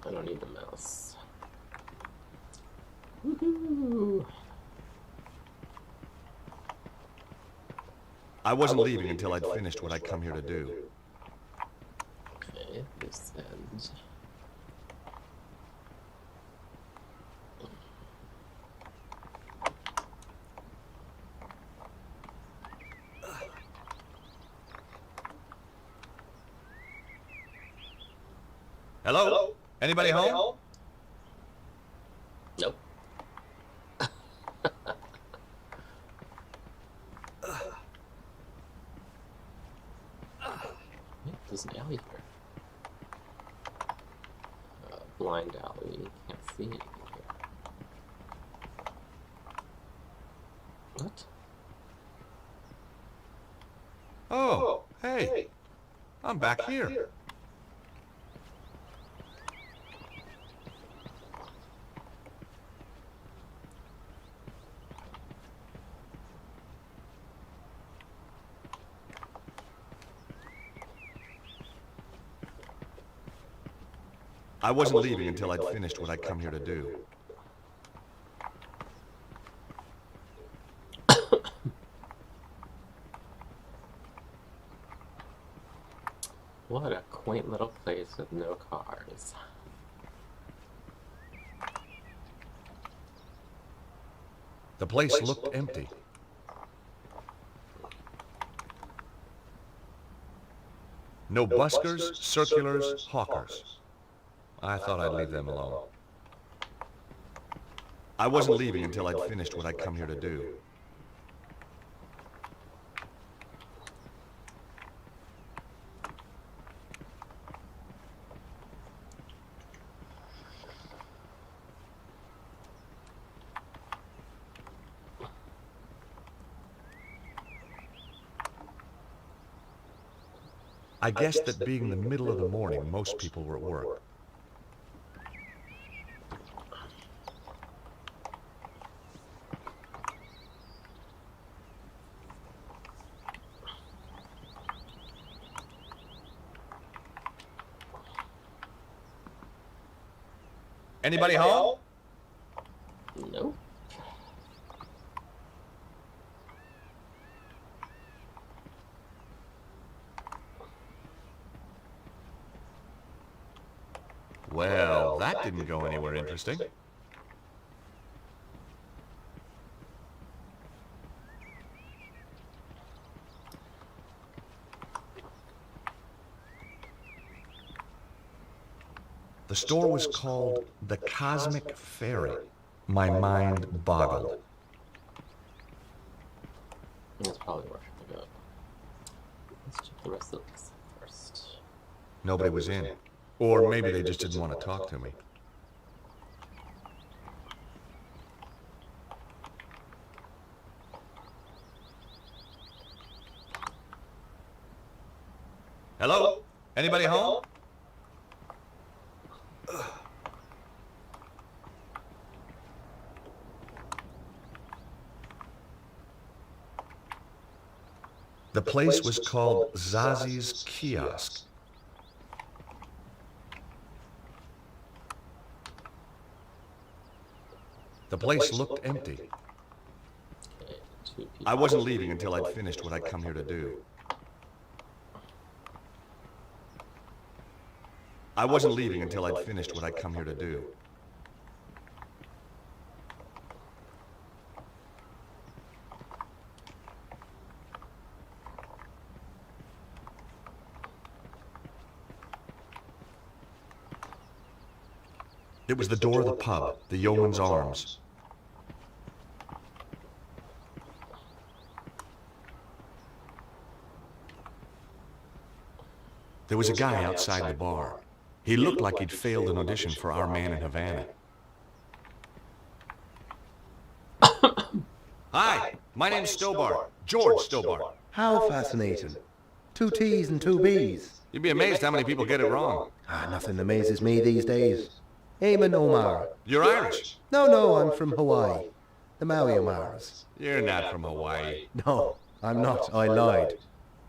I don't need the mouse. Woohoo! I wasn't leaving until I'd finished what I'd come here to do. Okay, this end. Hello? Anybody home? Nope. There's an alley here. Blind alley. Can't see anything here. What? Oh, hey. I'm back here. I wasn't leaving until I'd finished what I'd come here to do. What a quaint little place with no cars. The place looked empty. No buskers, circulars, hawkers. I thought I'd leave them alone. I wasn't leaving until I'd finished what I'd come here to do. I guessed that being the middle of the morning, most people were at work. Anybody home? Nope. Well, that didn't go anywhere interesting. The store was called the Cosmic Fairy. My mind boggled. That's probably where I should go. Let's check the rest of this first. Nobody was in. Or maybe they just didn't want to talk to me. Hello? Anybody home? The place was called Zazi's Kiosk. The place looked empty. Okay, I wasn't leaving until I'd finished what I'd come here to do. I wasn't leaving until I'd finished what I'd come here to do. It was the door of the pub, the Yeoman's Arms. There was a guy outside the bar. He looked like he'd failed an audition for Our Man in Havana. Hi, my name's Stobar. George Stobar. How fascinating. 2 T's and 2 B's. You'd be amazed how many people get it wrong. Nothing amazes me these days. Eamon O'Mara. You're Irish. No, I'm from Hawaii. The Maui O'Maras. You're not from Hawaii. No, I'm not. I lied.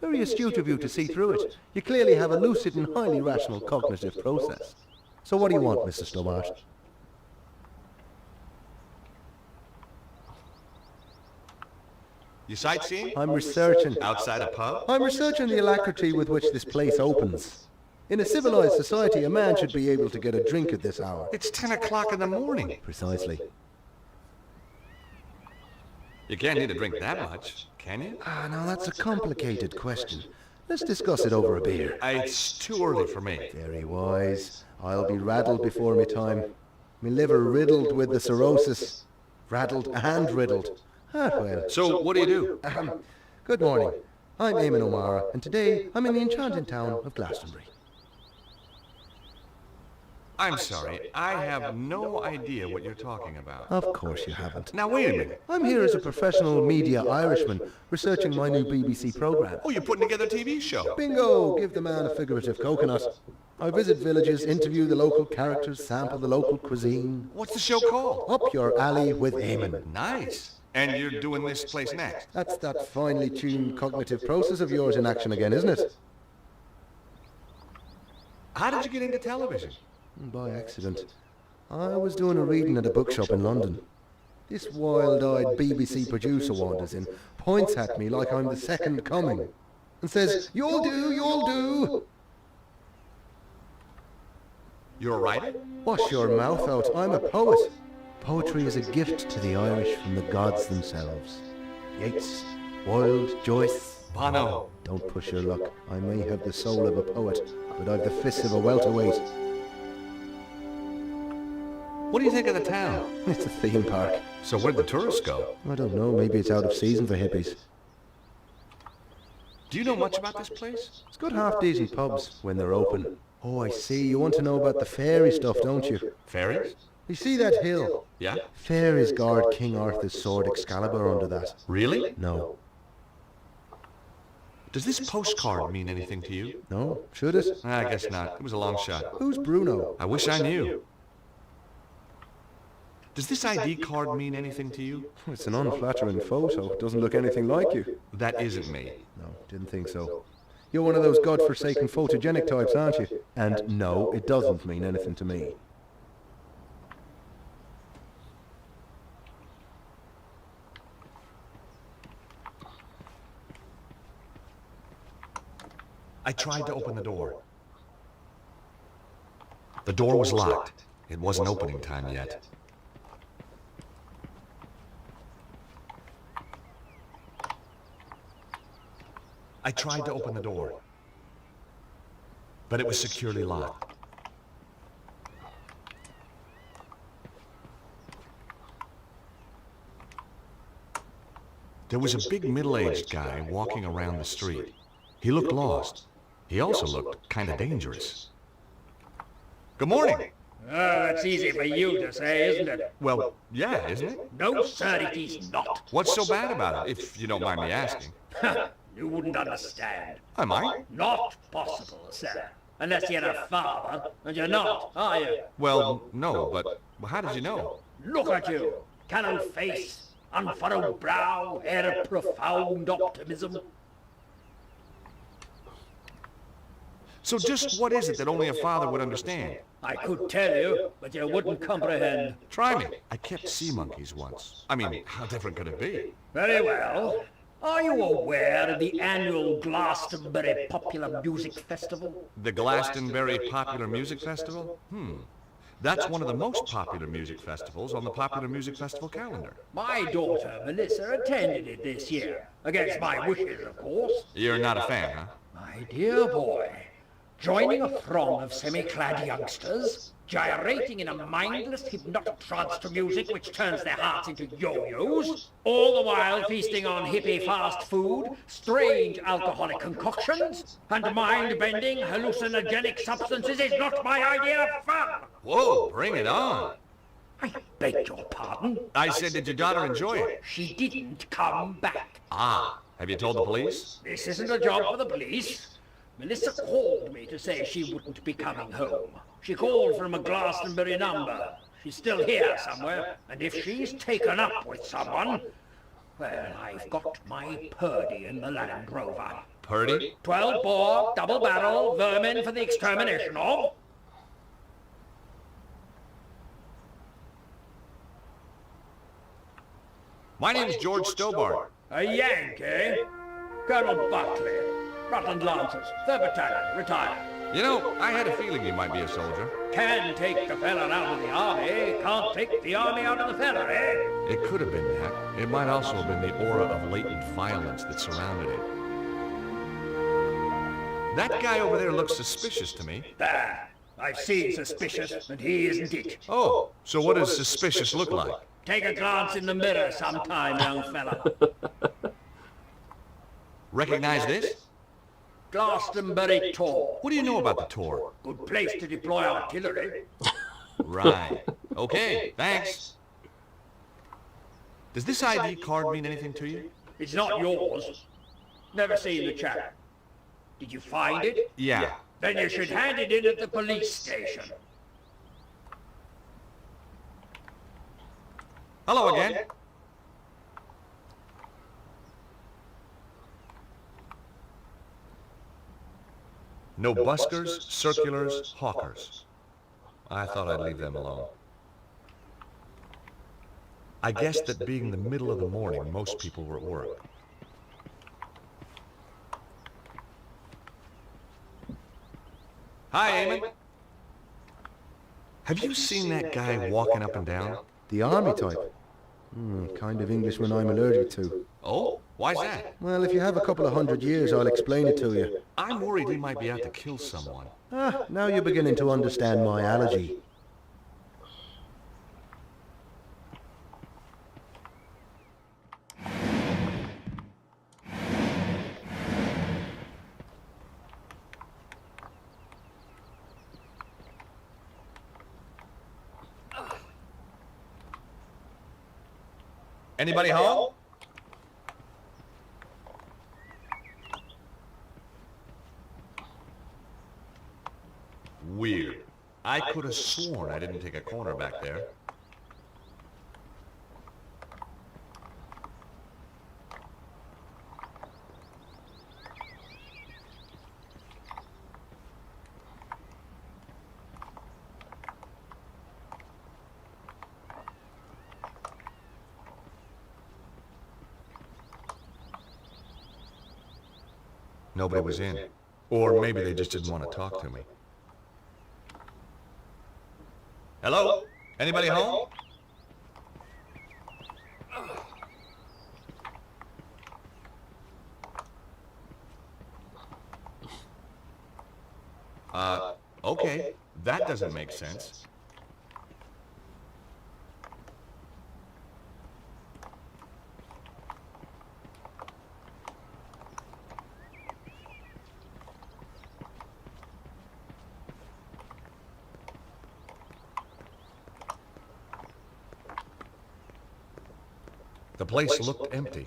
Very astute of you to see through it. You clearly have a lucid and highly rational cognitive process. So what do you want, Mr. Stobart? You sightseeing? I'm researching. Outside a pub? I'm researching the alacrity with which this place opens. In a civilized society, a man should be able to get a drink at this hour. It's 10 o'clock in the morning. Precisely. You can't need a drink that much, can you? Now that's a complicated question. Let's discuss it over a beer. It's too early for me. Very wise. I'll be raddled before me time. Me liver riddled with the cirrhosis. Raddled and riddled. Well. So, what do you do? Good morning. I'm Eamon O'Mara, and today I'm in the enchanted town of Glastonbury. I'm sorry, I have no idea what you're talking about. Of course you haven't. Now, wait a minute. I'm here as a professional media Irishman, researching my new BBC programme. Oh, you're putting together a TV show. Bingo! Give the man a figurative coconut. I visit villages, interview the local characters, sample the local cuisine. What's the show called? Up your alley with Eamon. Nice. And you're doing this place next? That's that finely tuned cognitive process of yours in action again, isn't it? How did you get into television? By accident. I was doing a reading at a bookshop in London. This wild-eyed BBC producer wanders in, points at me like I'm the second coming, and says, "You'll do, you'll do." You're a writer? Wash your mouth out, I'm a poet. Poetry is a gift to the Irish from the gods themselves. Yeats, Wilde, Joyce. Bono. Don't push your luck. I may have the soul of a poet, but I've the fists of a welterweight. What do you think of the town? It's a theme park. So where'd the tourists go? I don't know, maybe it's out of season for hippies. Do you know much about this place? It's got half-decent pubs when they're open. Oh, I see. You want to know about the fairy stuff, don't you? Fairies? You see that hill? Yeah? Fairies guard King Arthur's sword Excalibur under that. Really? No. Does this postcard mean anything to you? No? Should it? I guess not. It was a long shot. Who's Bruno? I wish I knew. Does this ID card mean anything to you? It's an unflattering photo. It doesn't look anything like you. That isn't me. No, didn't think so. You're one of those godforsaken photogenic types, aren't you? And no, it doesn't mean anything to me. I tried to open the door. The door was locked. It wasn't opening time yet. I tried to open the door, but it was securely locked. There was a big middle-aged guy walking around the street. He looked lost. He also looked kind of dangerous. Good morning. That's easy for you to say, isn't it? Well, yeah, isn't it? No, sir, it is not. What's so bad about it, if you don't mind me asking? You wouldn't understand. Am I? Not possible, sir. Unless you're a father, and you're not, are you? Well, no, but how did you know? Look at you. Callow face, unfurrowed brow, air of profound optimism. So just what is it that only a father would understand? I could tell you, but you wouldn't comprehend. Try me. I kept sea monkeys once. I mean, how different could it be? Very well. Are you aware of the annual Glastonbury Popular Music Festival? The Glastonbury Popular Music Festival? That's one of the most popular music festivals on the Popular Music Festival calendar. My daughter, Melissa, attended it this year. Against my wishes, of course. You're not a fan, huh? My dear boy, joining a throng of semi-clad youngsters, gyrating in a mindless, hypnotic trance to music which turns their hearts into yo-yos, all the while feasting on hippie fast food, strange alcoholic concoctions, and mind-bending hallucinogenic substances is not my idea of fun! Whoa, bring it on. I beg your pardon? I said, did your daughter enjoy it? She didn't come back. Ah, have you told the police? This isn't a job for the police. Melissa called me to say she wouldn't be coming home. She called from a Glastonbury number. She's still here somewhere, and if she's taken up with someone, well, I've got my Purdy in the Land Rover. Purdy? 12-bore, double-barrel, vermin for the extermination of. My name's George Stobart. A Yankee? Colonel Buckley. Rutland Lancers, 3rd Battalion, retired. You know, I had a feeling you might be a soldier. Can take the fella out of the army, can't take the army out of the fella, eh? It could have been that. It might also have been the aura of latent violence that surrounded it. That guy over there looks suspicious to me. There. I've seen suspicious, and he isn't it. Oh, so what does suspicious look like? Take a glance in the mirror sometime, young fella. Recognize this? Glastonbury Tor. What do you know about the tour? Good place to deploy artillery. Right. Okay, thanks. Does this ID card mean anything to you? It's not yours. Never seen the chap. Did you find it? Yeah. Then you should hand it in at the police station. Hello again. No buskers, circulars, hawkers. I thought I'd leave them alone. I guessed that being the middle of the morning, most people were at work. Hi, Eamon. Have you seen that guy walking up and down? The army type? Kind of Englishman I'm allergic to. Oh, why's that? Well, if you have a couple of 100 years, I'll explain it to you. I'm worried he might be out to kill someone. Now you're beginning to understand my allergy. Anybody home? Weird. I could have sworn I didn't take a corner back there. Nobody was in. Or maybe they just didn't want to talk to me. Hello? Anybody home? Okay. That doesn't make sense. The place looked empty.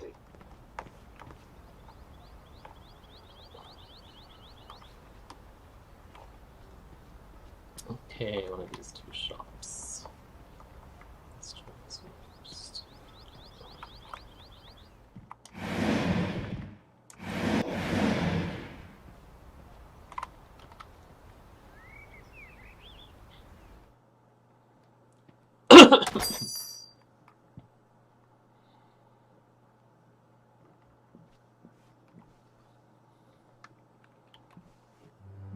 Okay, one of these two shops. Let's try this one first.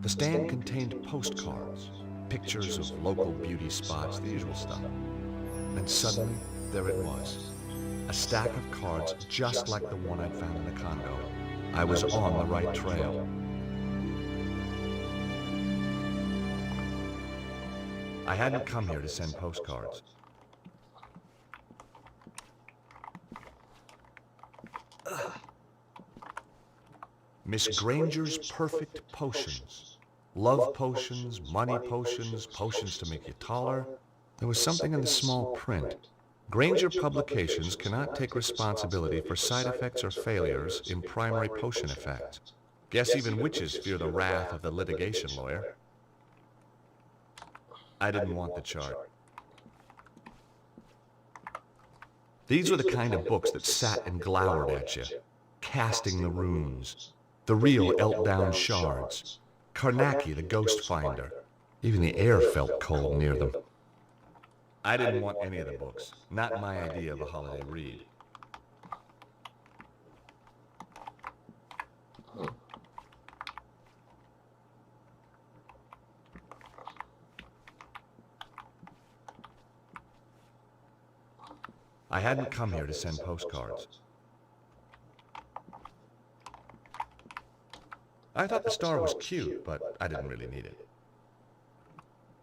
The stand contained postcards, pictures of local beauty spots, the usual stuff. And suddenly, there it was. A stack of cards just like the one I'd found in the Congo. I was on the right trail. I hadn't come here to send postcards. Miss Granger's perfect potions. Love potions, money potions, potions to make you taller. There was something in the small print. Granger Publications cannot take responsibility for side effects or failures in primary potion effects. Guess even witches fear the wrath of the litigation lawyer. I didn't want the chart. These were the kind of books that sat and glowered at you. Casting the Runes, the real Eltdown Shards, Karnaki the Ghost Finder. Even the air felt cold near them. I didn't want any of the books. Not my idea of a holiday read. I hadn't come here to send postcards. I thought the star was cute, but I didn't really need it.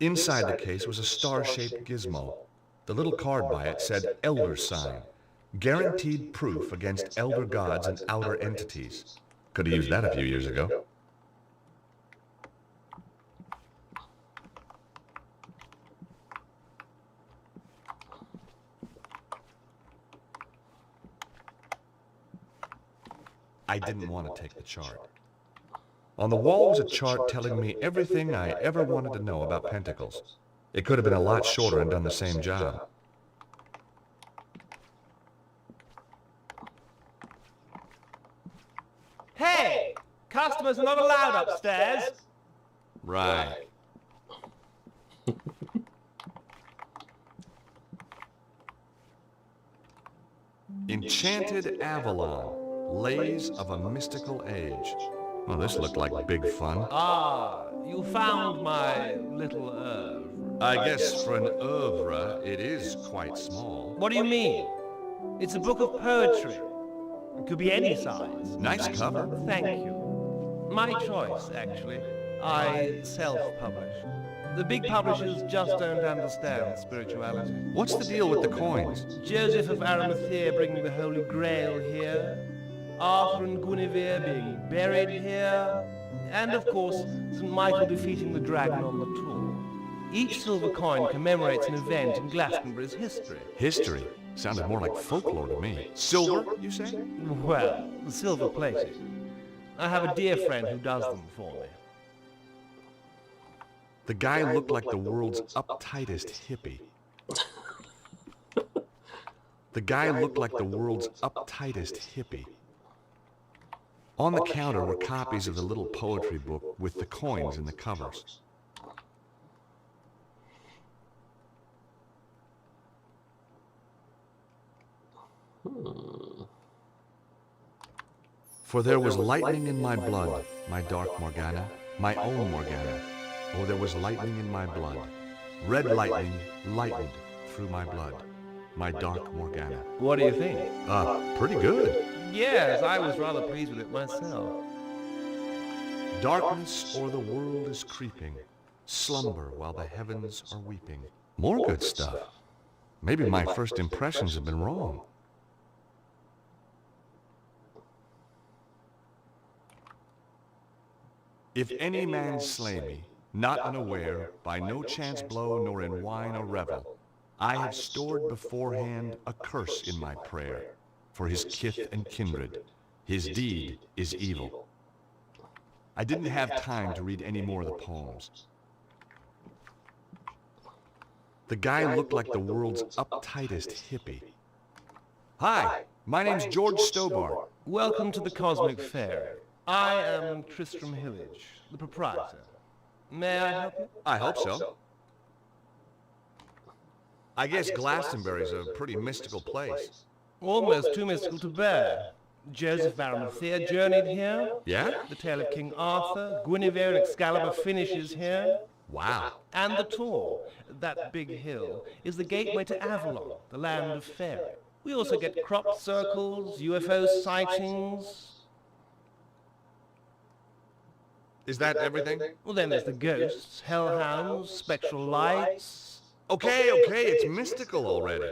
Inside the case was a star-shaped gizmo. The little card by it said Elder Sign, guaranteed proof against elder gods and outer entities. Could have used that a few years ago. I didn't want to take the chart. On the wall was a chart telling me everything I ever wanted to know about pentacles. It could have been a lot shorter and done the same job. Hey! Customers are not allowed upstairs! Right. Enchanted Avalon. Lays of a Mystical Age. Well, this looked like big fun. Ah, you found my little oeuvre. I guess for an oeuvre, it is quite small. What do you mean? It's a book of poetry. It could be any size. Nice cover. Thank you. My choice, actually. I self-publish. The big publishers just don't understand spirituality. What's the deal with the coins? Joseph of Arimathea bringing the Holy Grail here. Arthur and Guinevere being buried here, and of course, St. Michael defeating the dragon on the tour. Each silver coin commemorates an event in Glastonbury's history. History? Sounded more like folklore to me. Silver, you say? Well, silver plated. I have a dear friend who does them for me. The guy looked like the world's uptightest hippie. The guy looked like the world's uptightest hippie. On the counter were copies of the little poetry book with the coins in the covers. For there was lightning in my blood, my dark Morgana, my own Morgana. Oh, there was lightning in my blood. Red lightning lightened through my blood, my dark Morgana. What do you think? Pretty good. Yes, I was rather pleased with it myself. Darkness o'er the world is creeping, slumber while the heavens are weeping. More good stuff. Maybe my first impressions have been wrong. If any man slay me, not unaware, by no chance blow nor in wine or revel, I have stored beforehand a curse in my prayer, for his kith and kindred. His deed is evil. I didn't have time to read any more of the poems. The guy looked like the world's uptightest hippie. Hi, my name's George Stobart. Welcome to the Cosmic Fair. I am Tristram Hillage, the proprietor. May I help you? I hope so. I guess Glastonbury's a pretty mystical place. Almost too mystical to bear. Joseph Arimathea journeyed here. Yeah? The tale of King Arthur, Guinevere and Excalibur finishes here. Wow. And the Tor, that big hill, is the gateway to Avalon, the land of faerie. We also get crop circles, UFO sightings. Is that everything? Well, then there's the ghosts, hellhounds, spectral lights. Okay, it's mystical already.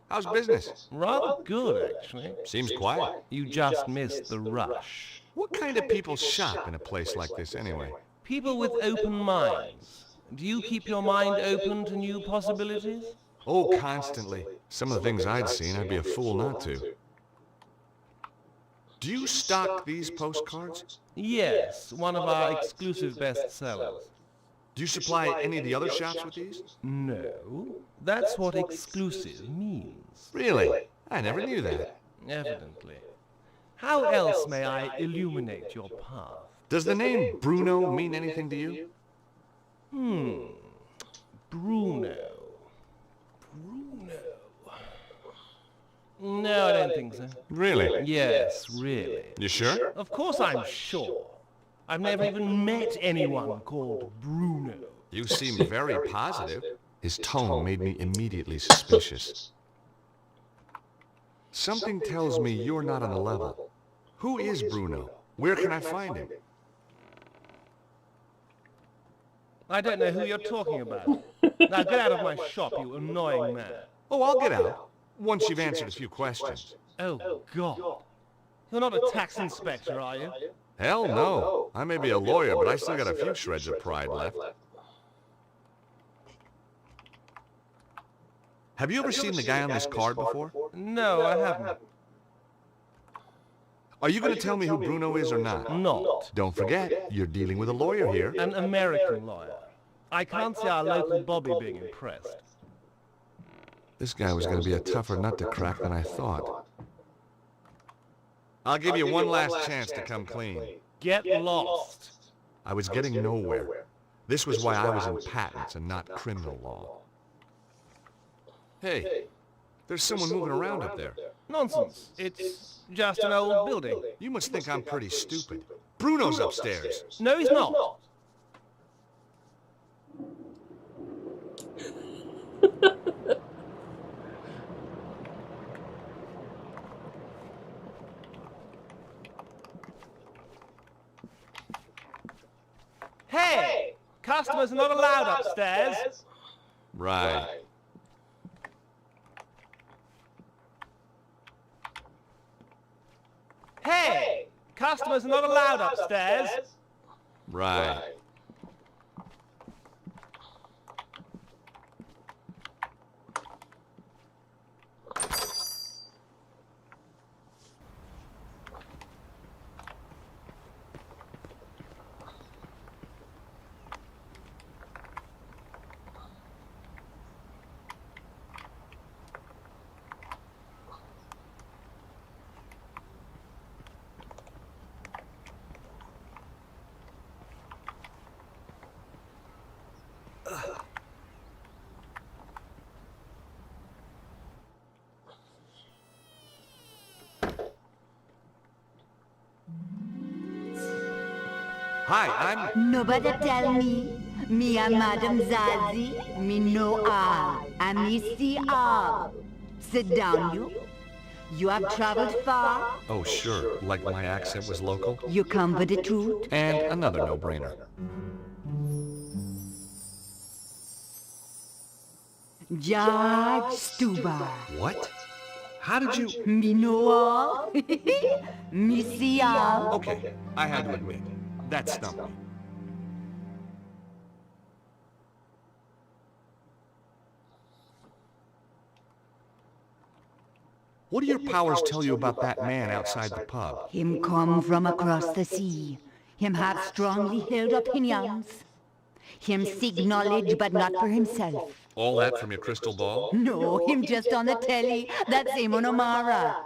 How's business? Rather good, actually. Seems quiet. You just missed the rush. What kind of people shop in a place like this anyway? People with open minds. Do you keep your mind open to new possibilities? Oh, constantly. Some of the things I'd seen, I'd be a fool not to. Do you stock these postcards? Yes, one of our exclusive bestsellers. Do you supply any of the other shops with these? No, that's what exclusive means. Really? I never knew that. Evidently. How else may I illuminate your path? Does the name Bruno mean anything to you? Bruno. No, I don't think so. Really? Yes, really. You sure? Of course I'm sure. I've never even met anyone called Bruno. You seem very positive. His tone made me immediately suspicious. Something tells me you're not on the level. Who is Bruno? Where can I find him? I don't know who you're talking about. Now get out of my shop, you annoying man. Oh, I'll get out. Once you've answered a few questions. Oh, God. You're not a tax inspector, are you? Hell no. I may be a lawyer, but I still got a few shreds of pride left. Have you ever seen the guy on this card before? No, I haven't. Are you going to tell me who Bruno is or not? Not. Don't forget, you're dealing with a lawyer here. An American lawyer. I can't see our local Bobby being impressed. This guy was going to be a tougher nut to crack than I thought. I'll give you one last chance to come clean. Get lost. I was getting nowhere. This was why I was in patents and not criminal law. Hey, there's someone moving around up there. Nonsense. It's just an old building. You must think I'm pretty stupid. Bruno's upstairs. No, he's not. Hey! Customers are not allowed upstairs. Right. Hey! Customers are not allowed upstairs. Right. Hi, I'm... Nobody tell me. Me a Madam Zazie. Me know all. And me see all. Sit down, you. You have traveled far. Oh, sure. Like my accent was local. You come for the truth. And another no-brainer. George Stuber. What? How did you... Me know all. Me see all. Okay, I had to admit. That stumped me. What do your powers tell you about that man outside the pub? Him come from across the sea. Him have strongly held opinions. Him seek knowledge, but not for himself. All that from your crystal ball? No, him just on the telly. That's Amon O'Mara.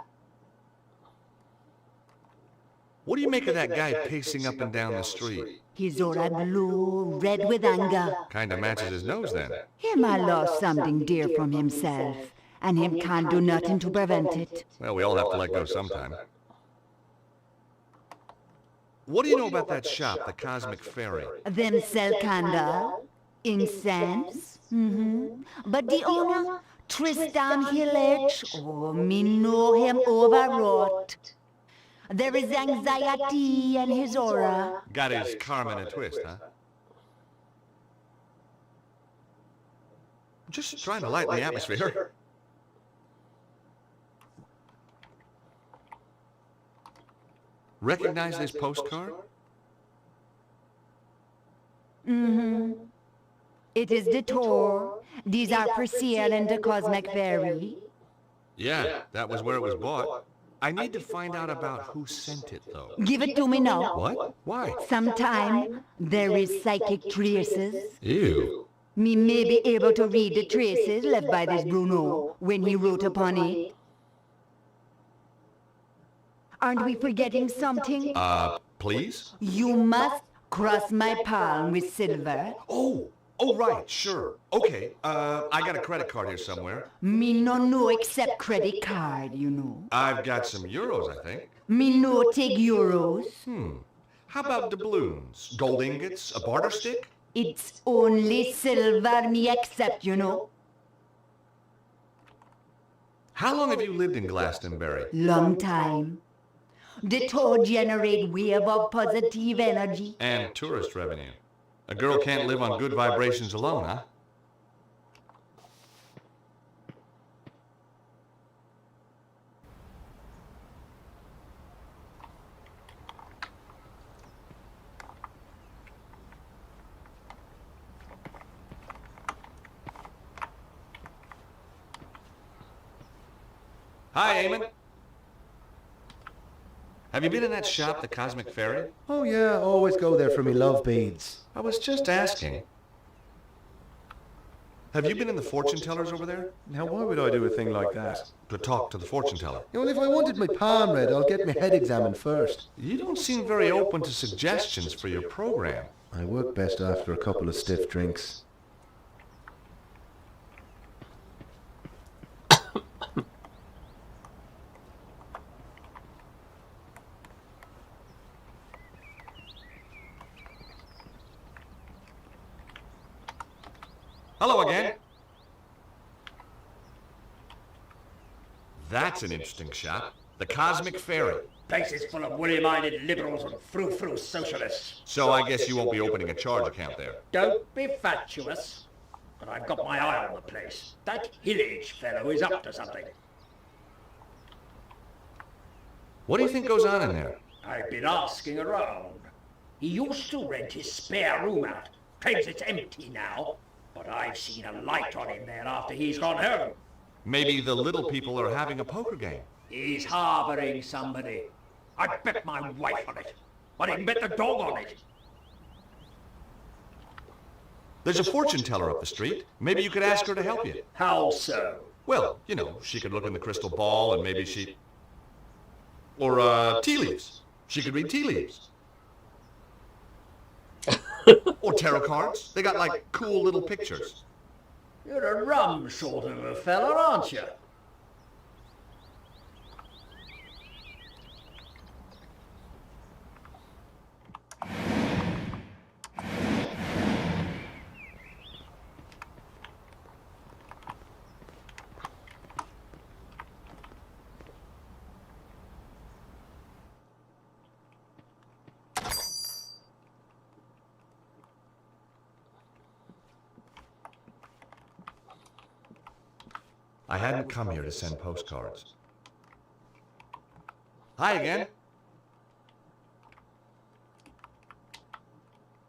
What do you make of that guy pacing up and down the street? His aura glow, red with anger. Kinda matches his nose then. Him a lost something dear from himself. and him can't do nothing to prevent it. Well, we all have to let go sometime. What do you know about that shop, the Cosmic Fairy? Them sell candle, incense, But the owner, Tristan Hillage, oh, me know him overwrought. There is anxiety in his aura. Got his Carmen a twist, huh? Just trying to lighten the atmosphere. Recognize this postcard? It is the tour. These are for sale in the Cosmic Fairy. Yeah, that was where it was bought. I need to find out about who sent it, though. Give it to me now. What? Why? Sometime there is psychic traces. Ew. Me may be able to read the traces left by this Bruno when he wrote upon it. Aren't we forgetting something? Please? You must cross my palm with silver. Oh, right, sure. Okay, I got a credit card here somewhere. Me no know except credit card, you know. I've got some euros, I think. Me no take euros. How about doubloons? Gold ingots? A barter stick? It's only silver me accept, you know. How long have you lived in Glastonbury? Long time. The tour generate wave of positive energy. And tourist revenue. A girl can't live on good vibrations alone, huh? Hi, Eamon. Have you been in that shop, the Cosmic Fairy? Oh yeah, always go there for me love beads. I was just asking. Have you been in the fortune tellers over there? Now why would I do a thing like that? To talk to the fortune teller. Well, if I wanted my palm read, I'll get my head examined first. You don't seem very open to suggestions for your program. I work best after a couple of stiff drinks. Hello again. That's an interesting shop. The Cosmic Fairy. Place is full of woolly-minded liberals and frou-frou socialists. So I guess you won't be opening a charge account there. Don't be fatuous. But I've got my eye on the place. That Hillage fellow is up to something. What do you think goes on in there? I've been asking around. He used to rent his spare room out. Claims it's empty now. But I've seen a light on him there after he's gone home. Maybe the little people are having a poker game. He's harboring somebody. I bet my wife on it. I didn't bet the dog on it. There's a fortune teller up the street. Maybe you could ask her to help you. How so? Well, you know, she could look in the crystal ball and maybe she... Or, tea leaves. She could read tea leaves. Or tarot cards. They got, like, cool little pictures. You're a rum sort of a fella, aren't you? I hadn't come here to send postcards. Hi again.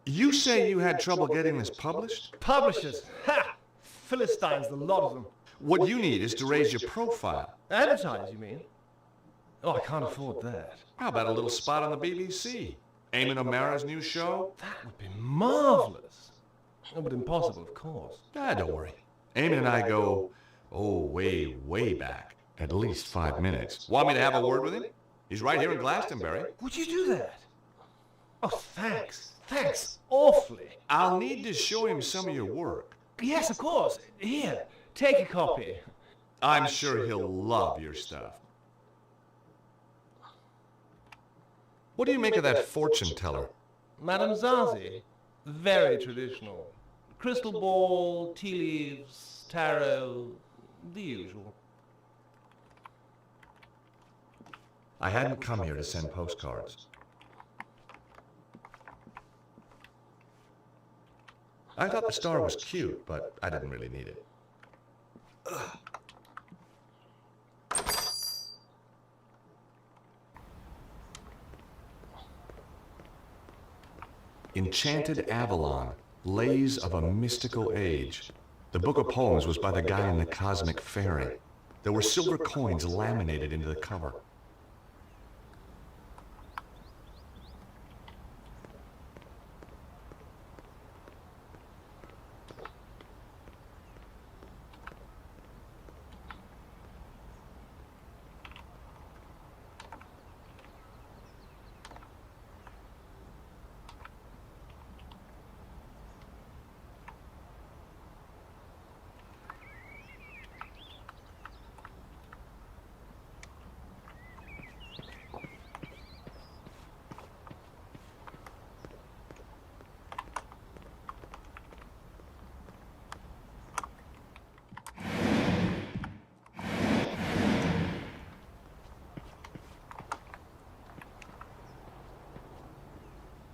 You say you had trouble getting this published? Publishers! Ha! Philistines, the lot of them. What you need is to raise your profile. Advertise, you mean? Oh, I can't afford that. How about a little spot on the BBC? Eamon O'Mara's new show? That would be marvelous. Oh, but impossible, of course. Don't worry. Eamon and I go, way, way back. At least 5 minutes. Want me to have a word with him? He's right here in Glastonbury. Would you do that? Oh, thanks. Thanks, awfully. I'll need to show him some of your work. Yes, of course. Here, take a copy. I'm sure he'll love your stuff. What do you make of that fortune teller? Madame Zazie, very traditional. Crystal ball, tea leaves, tarot, the usual. I hadn't come here to send postcards. I thought the star was cute, but I didn't really need it. Ugh. Enchanted Avalon, Lays of a Mystical Age. The book of poems was by the guy in the Cosmic Fairy. There were silver coins laminated into the cover.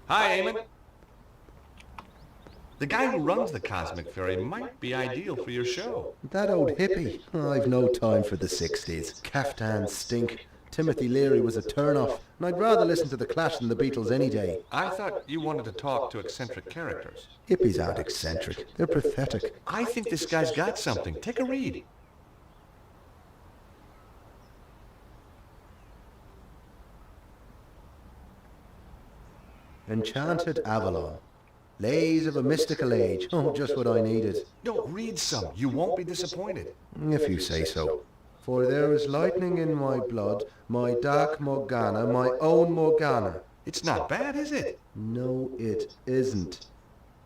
Hi, Eamon. The guy who runs the Cosmic Fairy might be ideal for your show. That old hippie. I've no time for the 60s. Caftans stink. Timothy Leary was a turn-off, and I'd rather listen to The Clash than the Beatles any day. I thought you wanted to talk to eccentric characters. Hippies aren't eccentric. They're pathetic. I think this guy's got something. Take a read. Enchanted Avalon. Lays of a Mystical Age. Oh, just what I needed. No, read some. You won't be disappointed. If you say so. For there is lightning in my blood, my dark Morgana, my own Morgana. It's not bad, is it? No, it isn't.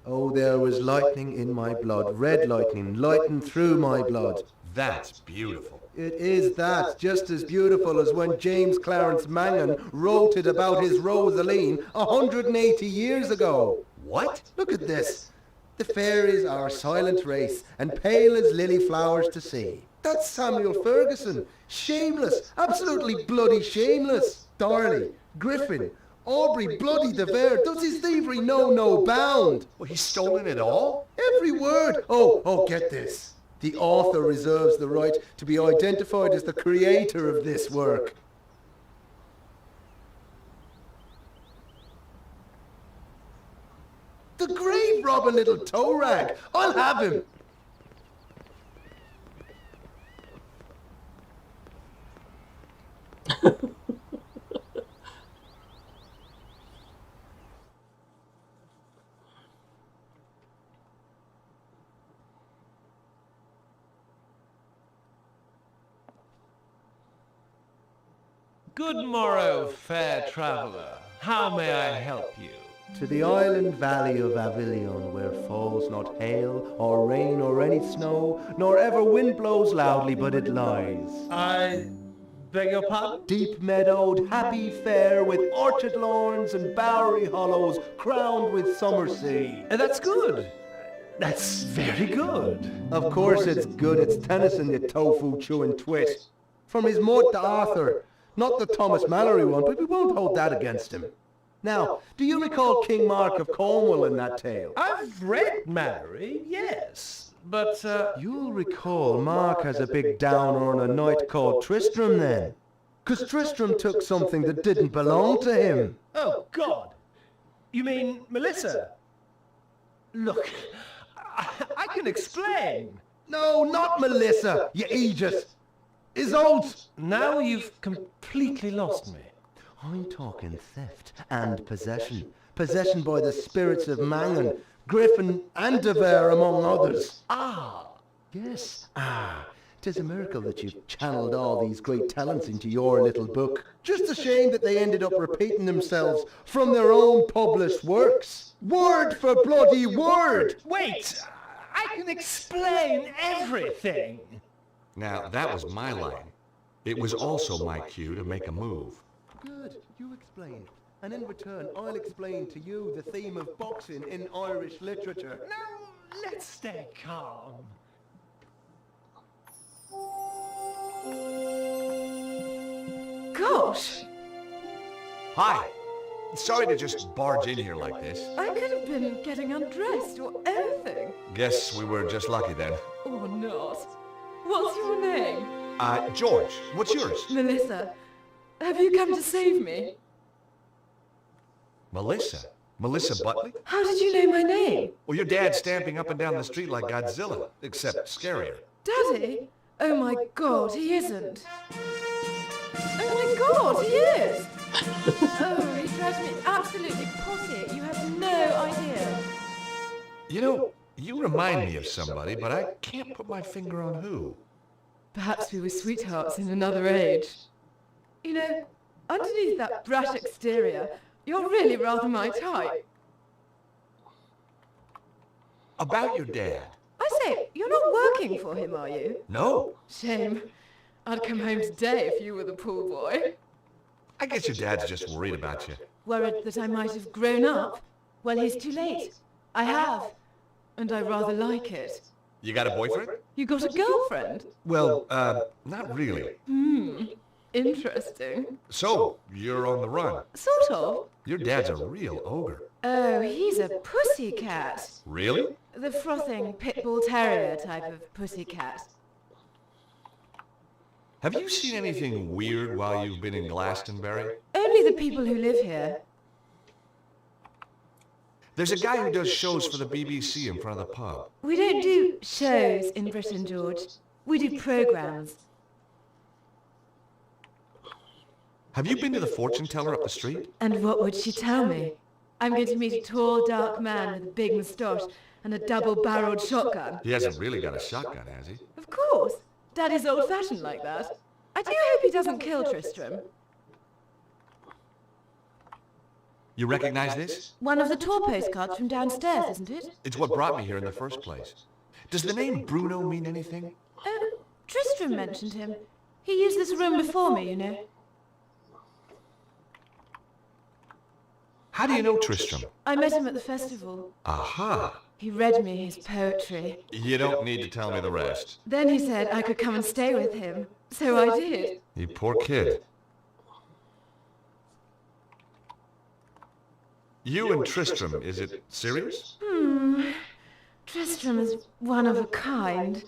Oh, there was lightning in my blood, red lightning, lighting through my blood. That's beautiful. It is that, just as beautiful as when James Clarence Mangan wrote it about his Rosaline 180 years ago. What? Look at this. The fairies are a silent race, and pale as lily flowers to see. That's Samuel Ferguson. Shameless, absolutely bloody shameless. Darley, Griffin, Aubrey bloody de Vere, does his thievery know no bound? Well, he's stolen it all? Every word. Oh, get this. The author reserves the right to be identified as the creator of this work. The grave-robbing little toe rag. I'll have him. Good morrow, fair traveller. How may I help you? To the island valley of Avilion, where falls not hail, or rain, or any snow, nor ever wind blows loudly, but it lies. I beg your pardon? Deep meadowed, happy fair, with orchard lawns and bowery hollows, crowned with summer sea. That's good. That's very good. Of course it's good. It's Tennyson, you tofu-chewing twit. From his Mort to Arthur. Not the Thomas Mallory one, but we won't hold that against him. Now, do you recall King Mark of Cornwall in that tale? I've read Mallory, yes, but, You'll recall Mark has a big downer on a knight called Tristram then. 'Cause Tristram took something that didn't belong to him. Oh, God. You mean Melissa? Look, I can explain. No, not Melissa, you Aegis. Isolde! Now you've completely lost me. I'm talking theft and possession. Possession by the spirits of Mangan, Griffin and de Vere, among others. Ah, Yes, 'tis a miracle that you've channeled all these great talents into your little book. Just a shame that they ended up repeating themselves from their own published works. Word for bloody word! wait, I can explain everything. Now, that was my line. It was also my cue to make a move. Good, you explain. And in return, I'll explain to you the theme of boxing in Irish literature. Now, let's stay calm. Gosh, Hi. Sorry to just barge in here like this. I could have been getting undressed or anything. Guess we were just lucky then. Or not. What's your name? George, what's yours? Melissa. Have you come to save me? Melissa? Melissa Butley? How did you know my name? Well, your dad's stamping up and down the street like Godzilla, except scarier. Daddy? Oh my god, he isn't. Oh my god, he is! Oh, he drives me absolutely potty. You have no idea. You know, you remind me of somebody, but I can't put my finger on who. Perhaps we were sweethearts in another age. You know, underneath that brash exterior, you're really rather my type. About your dad? I say, you're not working for him, are you? No. Shame. I'd come home today if you were the pool boy. I guess your dad's just worried about you. Worried that I might have grown up? Well, he's too late. I have. And I rather like it. You got a boyfriend? You got a girlfriend? Well, not really. Interesting. So, you're on the run. Sort of. Your dad's a real ogre. Oh, he's a pussycat. Really? The frothing pit bull terrier type of pussycat. Have you seen anything weird while you've been in Glastonbury? Only the people who live here. There's a guy who does shows for the BBC in front of the pub. We don't do shows in Britain, George. We do programs. Have you been to the fortune teller up the street? And what would she tell me? I'm going to meet a tall, dark man with a big moustache and a double-barreled shotgun. He hasn't really got a shotgun, has he? Of course. Daddy's old-fashioned like that. I do hope he doesn't kill Tristram. You recognize this? One of the tour postcards from downstairs, isn't it? It's what brought me here in the first place. Does the name Bruno mean anything? Oh, Tristram mentioned him. He used this room before me, you know. How do you know Tristram? I met him at the festival. Aha! He read me his poetry. You don't need to tell me the rest. Then he said I could come and stay with him. So I did. You poor kid. You and Tristram, is it serious? Tristram is one of a kind.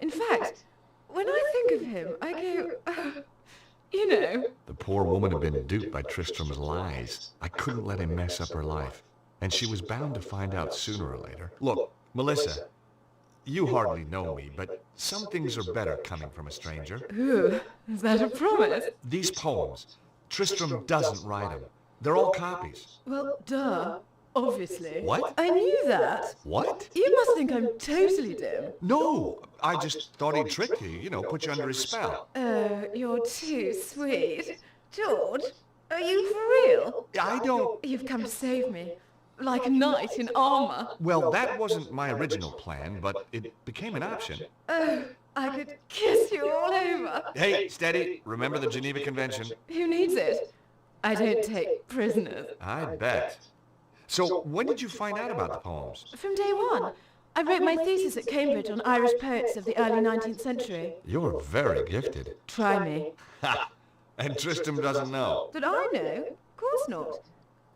In fact, when I think of him, I go, you know. The poor woman had been duped by Tristram's lies. I couldn't let him mess up her life. And she was bound to find out sooner or later. Look, Melissa, you hardly know me, but some things are better coming from a stranger. Ooh, is that a promise? These poems, Tristram doesn't write them. They're all copies. Well, duh. Obviously. What? I knew that. What? You must think I'm totally dim. No, I just thought he'd trick you, put you under his spell. Oh, you're too sweet. George, are you for real? I don't... You've come to save me. Like a knight in armor. Well, that wasn't my original plan, but it became an option. Oh, I could kiss you all over. Hey, steady. Remember the Geneva Convention? Who needs it? I don't take prisoners. I bet. So, when did you find out about the poems? From day one. I wrote my thesis at Cambridge on Irish poets of the early 19th century. You're very gifted. Try me. Ha! And Tristram doesn't know. Did I know? Of course not.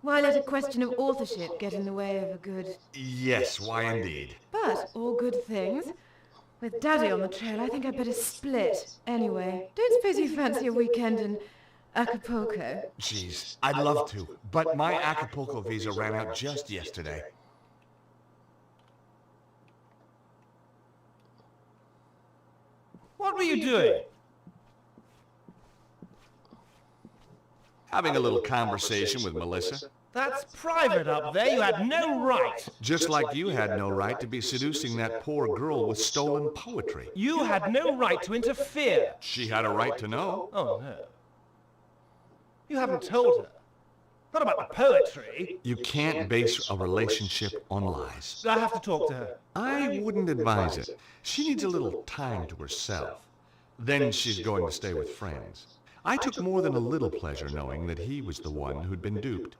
Why let a question of authorship get in the way of a good... Yes, why indeed. But all good things. With Daddy on the trail, I think I'd better split. Anyway, don't suppose you fancy a weekend in Acapulco? Jeez, I'd love to, but my Acapulco visa ran out just yesterday. What were you doing? Having a little conversation with Melissa. That's private up there. You had no right. Just like you had no right to be seducing that poor girl with stolen poetry. You had no right to interfere. She had a right to know. Oh, no. You haven't told her. Not about the poetry. You can't base a relationship on lies. I have to talk to her. I wouldn't advise it. She needs a little time to herself. Then she's going to stay with friends. I took more than a little pleasure knowing that he was the one who'd been duped.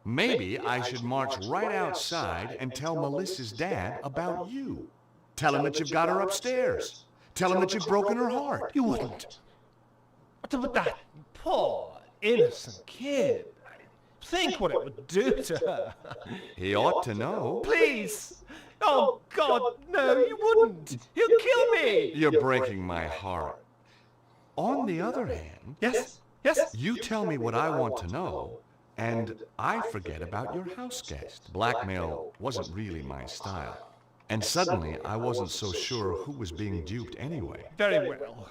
Maybe I should march right outside and tell Melissa's dad about you. Tell him that you've got her upstairs. Tell him that you've broken her heart. You wouldn't. But that poor, innocent kid. Think what it would do to her. He ought to know. Please! Oh, God, no, you wouldn't! He'll kill me! You're breaking my heart. On the other hand, Yes? Yes? you tell me what I want to know, and I forget about your house guest. Blackmail wasn't really my style. And suddenly, I wasn't so sure who was being duped anyway. Very well.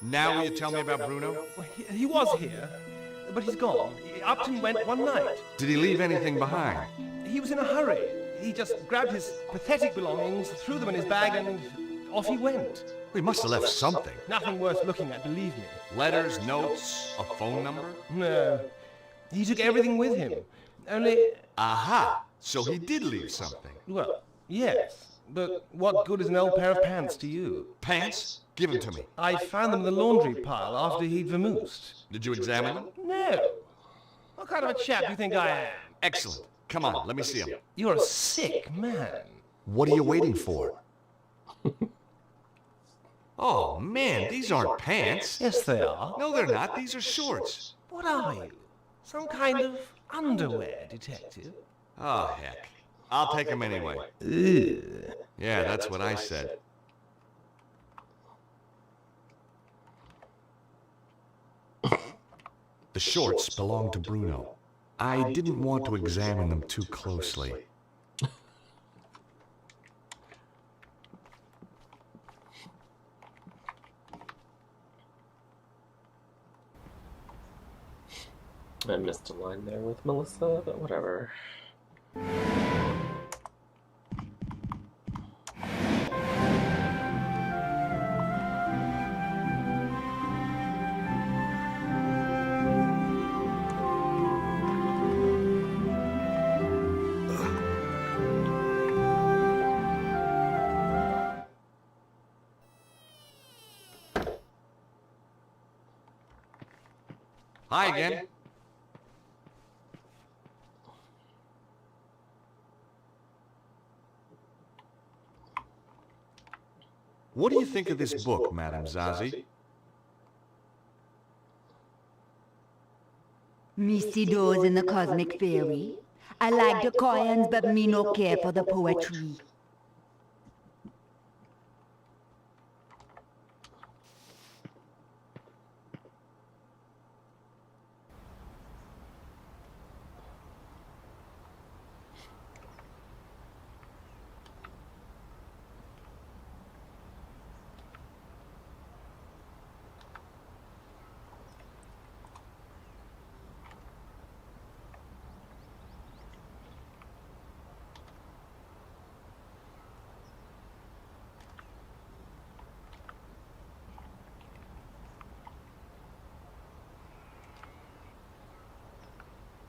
Now will you tell me about Bruno? Well, he was here, but he's gone. Upton went one night. Did he leave anything behind? He was in a hurry. He just grabbed his pathetic belongings, threw them in his bag, and off he went. He must have left something. Nothing worth looking at, believe me. Letters, notes, a phone number? No. He took everything with him. Only... Aha! So he did leave something. Well, yes. But what good is an old pair of pants to you? Pants? Give them to me. I found them in the laundry pile after he'd vamoosed. Did you examine them? No. What kind of a chap do you think I am? Excellent. Come on, let me see them. You're a sick man. What are you waiting for? Oh, man, these aren't pants. Yes, they are. No, they're not. These are shorts. What are you? Some kind of underwear detective? Oh, heck. I'll take them anyway. Ugh. Yeah, that's what I said. The shorts belonged to Bruno. I didn't want to examine them too closely. I missed a line there with Melissa, but whatever. Hi again. What do you think of this book, Madame Zazie? Me see those in the Cosmic Fairy. I like the coins, but me no care for the poetry.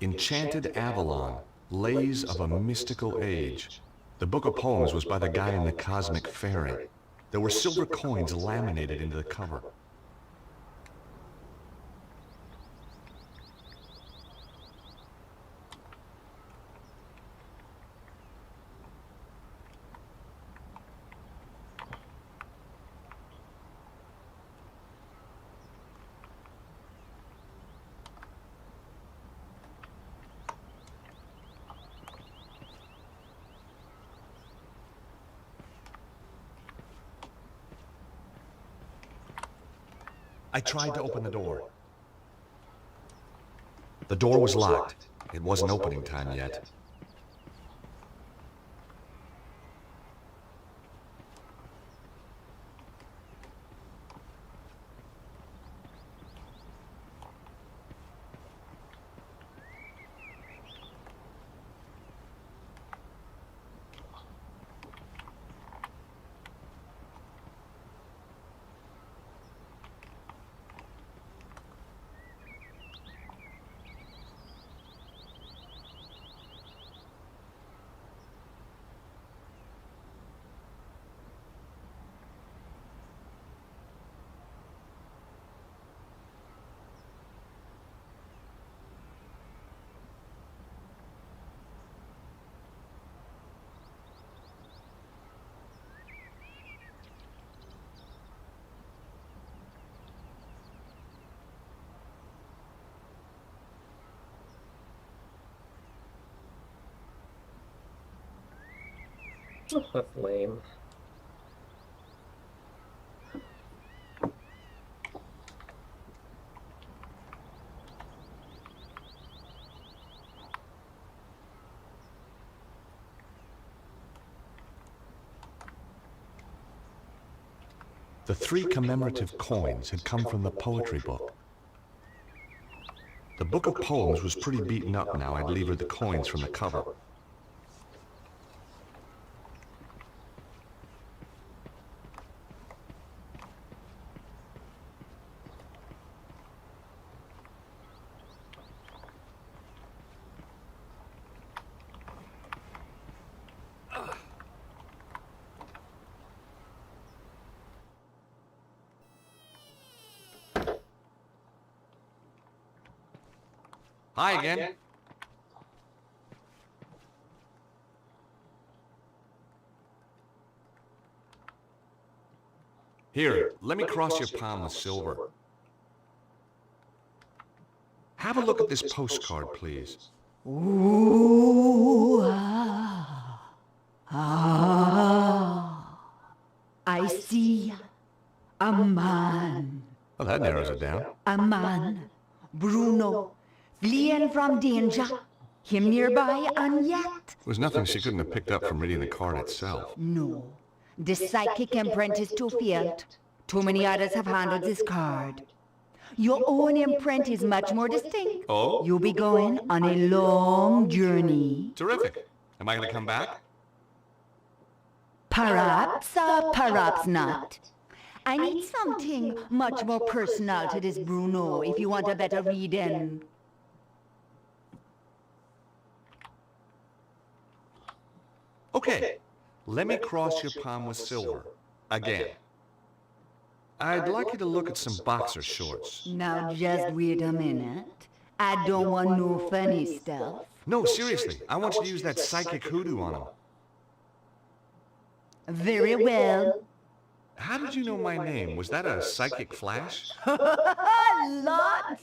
Enchanted Avalon, Lays of a Mystical Age. The book of poems was by the guy in the Cosmic Fairy. There were silver coins laminated into the cover. I tried to open the door. The door was locked. It wasn't opening time yet. Oh, that's lame. The 3 commemorative coins had come from the poetry book. The book of poems was pretty beaten up now. I'd levered the coins from the cover. Hi again. Here, let me cross your palm with silver. Have a look at this postcard, please. Ooh, I see a man. Well, that narrows it down. A man, Bruno, fleeing from danger. Him nearby and yet. There was nothing she couldn't have picked up from reading the card itself. No, the psychic imprint is too faint. Too many others have handled this card. Your own imprint is much more distinct. Oh? You'll be going on a long journey. Terrific. Am I going to come back? Perhaps or perhaps not. I need something much more personal to this Bruno if you want a better reading. Okay, let me cross your palm with silver. Again. I'd like you to look at some boxer shorts. Now just wait a minute. I don't want no funny stuff. No, seriously, I want you to use that psychic hoodoo on them. Very well. How did you know my name? Was that a psychic flash? Lord!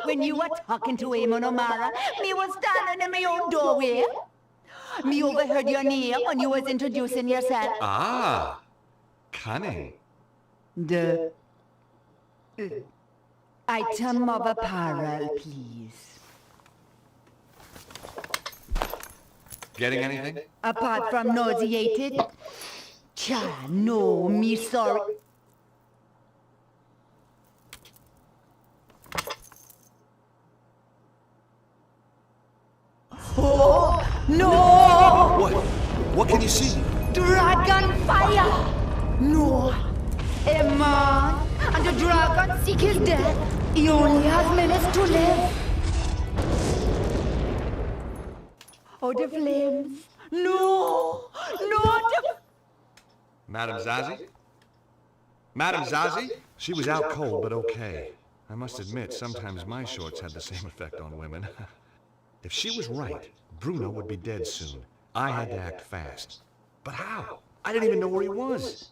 When you were talking to Amon O'Mara, me was standing in my own doorway. Me overheard your name when you was introducing yourself. Ah, cunning. The item of apparel, please. Getting anything? Apart from nauseated? Cha, no, me sorry. Oh, no! What? What can you see? Dragon fire! No. A man and the dragon seek his death. He only has minutes to live. Oh, the flames. No! No! Madame Zazie? Madame Zazie? She was out cold, but okay. I must admit, sometimes my shorts had the same effect on women. If she was right, Bruno would be dead soon. I had to act fast. But how? I didn't even know where he was.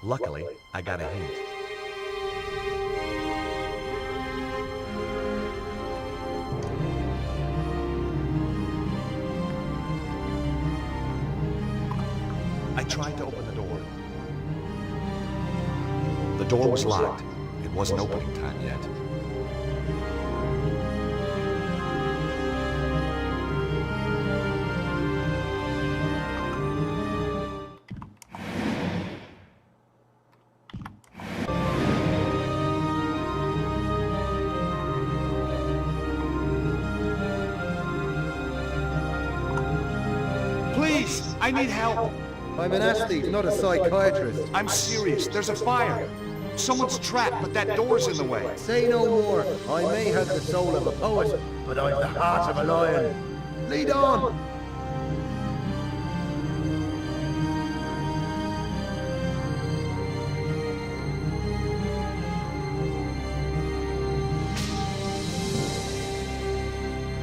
Luckily, I got a hint. I tried to open the door. The door was locked. It wasn't opening time yet. Please, I need help. I'm an athlete, not a psychiatrist. I'm serious. There's a fire. Someone's trapped, but that door's in the way. Say no more. I may have the soul of a poet, but I've the heart of a lion. Lead on!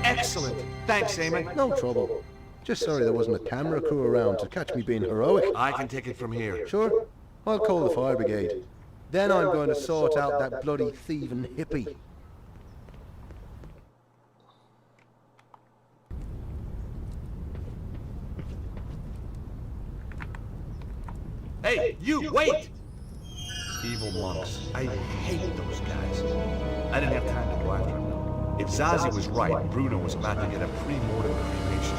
Excellent. Thanks, Eamon. No trouble. Just sorry there wasn't a camera crew around to catch me being heroic. I can take it from here. Sure, I'll call the fire brigade. Then I'm going to sort out that bloody thieving hippie. You, wait! Evil monks. I hate those guys. I didn't have time to go after them, though. If Zazie was right, Bruno was about to get a pre-mortem cremation.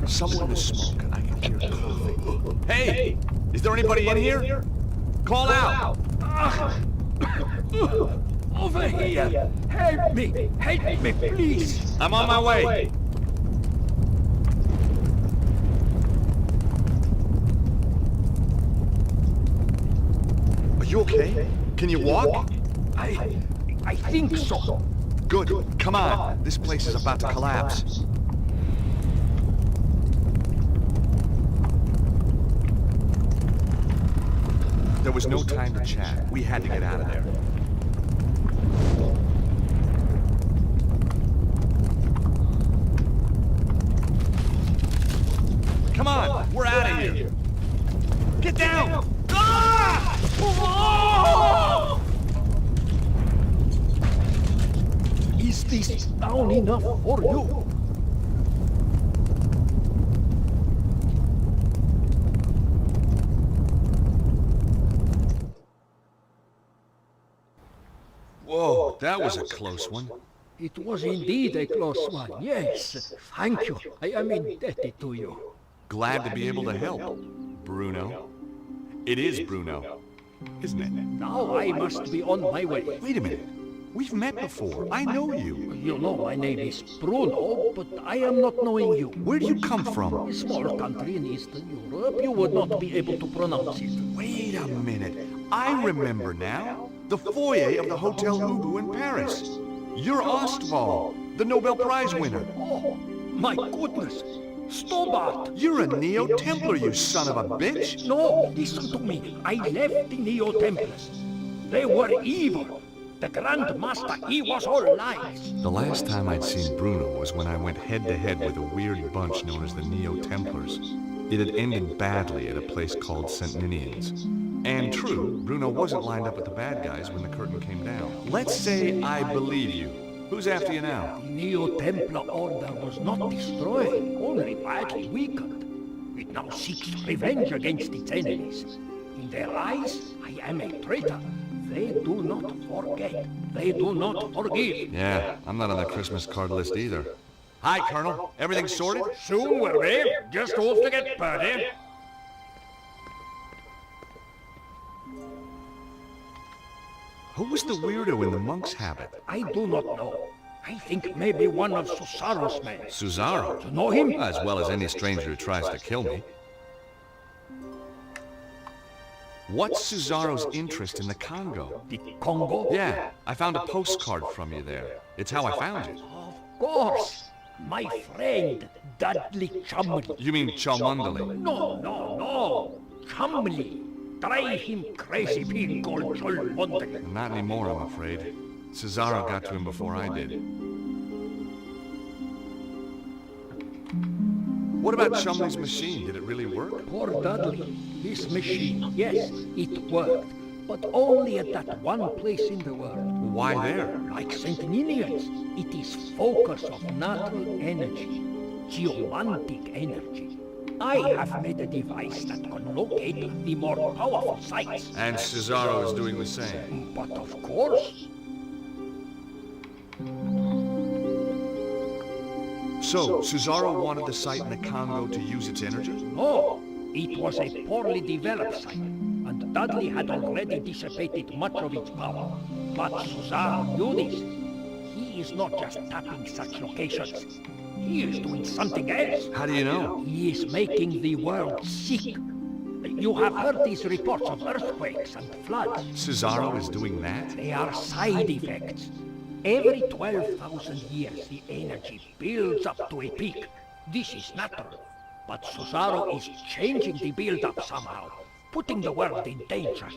Somewhere in the smoke, I can hear coughing. Hey! Is there anybody in here? Call out! Over here! Help me! Help me, please! I'm on my way! Are you okay? Can you walk? I think so. Good. Come on. This place is about to collapse. There was no time to chat. We had to get out of there. Come on, we're out of here. Get down! Ah! Oh! Is this down enough for you? Whoa, that was a close one. It was indeed a close one, yes. Thank you. I am indebted to you. Glad to be able to help, Bruno. It is Bruno, isn't it? Now I must be on my way. Wait a minute. We've met before. I know you. You know my name is Bruno, but I am not knowing you. Where do you come from? A small country in Eastern Europe, you would not be able to pronounce it. Wait a minute. I remember now. The foyer of the Hotel Ubu in Paris. You're Ostwald, the Nobel Prize winner. Oh, my goodness. Stobart! You're a Neo-Templar, you son of a bitch! No, listen to me. I left the Neo-Templars. They were evil. The Grand Master, he was all lies. The last time I'd seen Bruno was when I went head-to-head with a weird bunch known as the Neo-Templars. It had ended badly at a place called St. Ninian's. And true, Bruno wasn't lined up with the bad guys when the curtain came down. Let's say I believe you. Who's after you now? The Neo-Templar Order was not destroyed, only badly weakened. It now seeks revenge against its enemies. In their eyes, I am a traitor. They do not forget. They do not forgive. Yeah, I'm not on the Christmas card list either. Hi, Colonel. Everything sorted? Soon will be. Just off to get Purdy. Who was the weirdo in the monk's habit? I do not know. I think maybe one of Susaro's men. Susaro? You know him? As well as any stranger who tries to kill me. What's Susaro's interest in the Congo? The Congo? Yeah, I found a postcard from you there. It's how I found you. Of course. My friend, Dudley Chumley. You mean Cholmondeley? No. Chumley. Drive him crazy, being called Cholmondeley. Not anymore, I'm afraid. Susaro got to him before I did. What about Chumley's machine? Did it really work? Poor Dudley. His machine, yes, it worked. But only at that one place in the world. Why there? Like St. Ninian's, it is focus of natural energy, geomantic energy. I have made a device that can locate the more powerful sites. And Cesaro is doing the same. But of course. So, Cesaro wanted the site in the Congo to use its energy? No, it was a poorly developed site, and Dudley had already dissipated much of its power. But Cesaro knew this. He is not just tapping such locations. He is doing something else. How do you know? He is making the world sick. You have heard these reports of earthquakes and floods. Cesaro is doing that? They are side effects. Every 12,000 years, the energy builds up to a peak. This is natural. But Cesaro is changing the build-up somehow, putting the world in danger.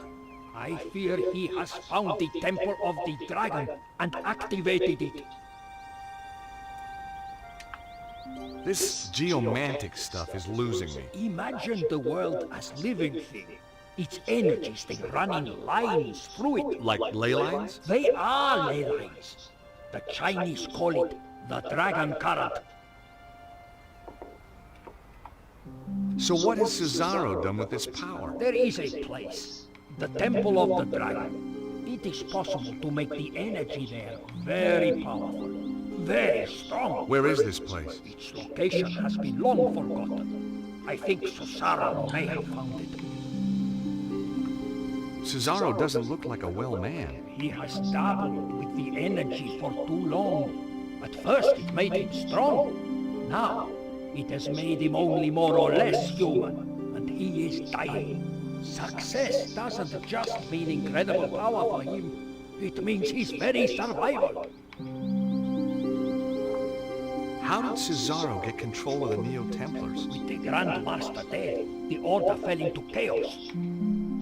I fear he has found the Temple of the Dragon and activated it. This geomantic stuff is losing me. Imagine the world as living thing. Its energies, they run in lines through it. Like ley lines? They are ley lines. The Chinese call it the Dragon Current. So what has Cesaro done with this power? There is a place, the Temple of the Dragon. It is possible to make the energy there very powerful, very strong. Where is this place? Its location has been long forgotten. I think Cesaro may have found it. Cesaro doesn't look like a well man. He has dabbled with the energy for too long. At first it made him strong. Now it has made him only more or less human, and he is dying. Success doesn't just mean incredible power for him. It means his very survival. How did Cesaro get control of the Neo-Templars? With the Grand Master dead, the Order fell into chaos.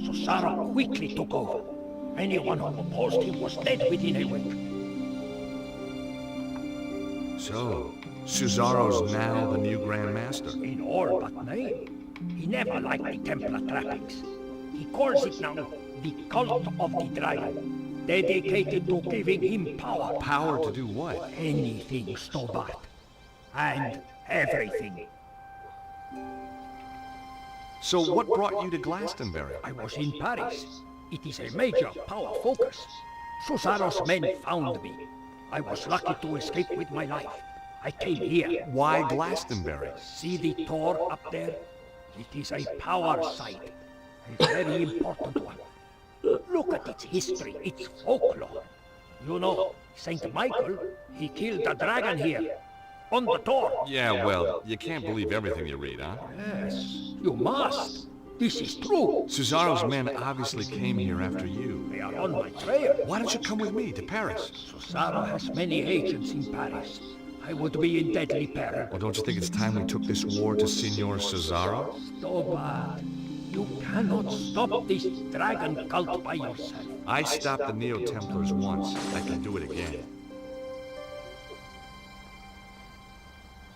Cesaro quickly took over. Anyone who opposed him was dead within a week. So, Cesaro's now the new Grand Master. In all but name. He never liked the Templar trappings. He calls it now the Cult of the Dragon, dedicated to giving him power. Power to do what? Anything, Stobart. And everything. So what brought you to Glastonbury? I was in Paris. It is a major power focus. Cesaro's men found me. I was lucky to escape with my life. I came here. Why Glastonbury? See the door up there? It is a power site. A very important one. Look at its history, its folklore. You know, Saint Michael, he killed a dragon here. On the door. Yeah, well, you can't believe everything you read, huh? Yes, you must. This is true. Cesaro's men obviously came here after you. They are on my trail. Why don't you come with me to Paris? Cesaro has many agents in Paris. I would be in deadly peril. Well, don't you think it's time we took this war to Signor Cesaro? Stobart, you cannot stop this dragon cult by yourself. I stopped the Neo-Templars once. I can do it again.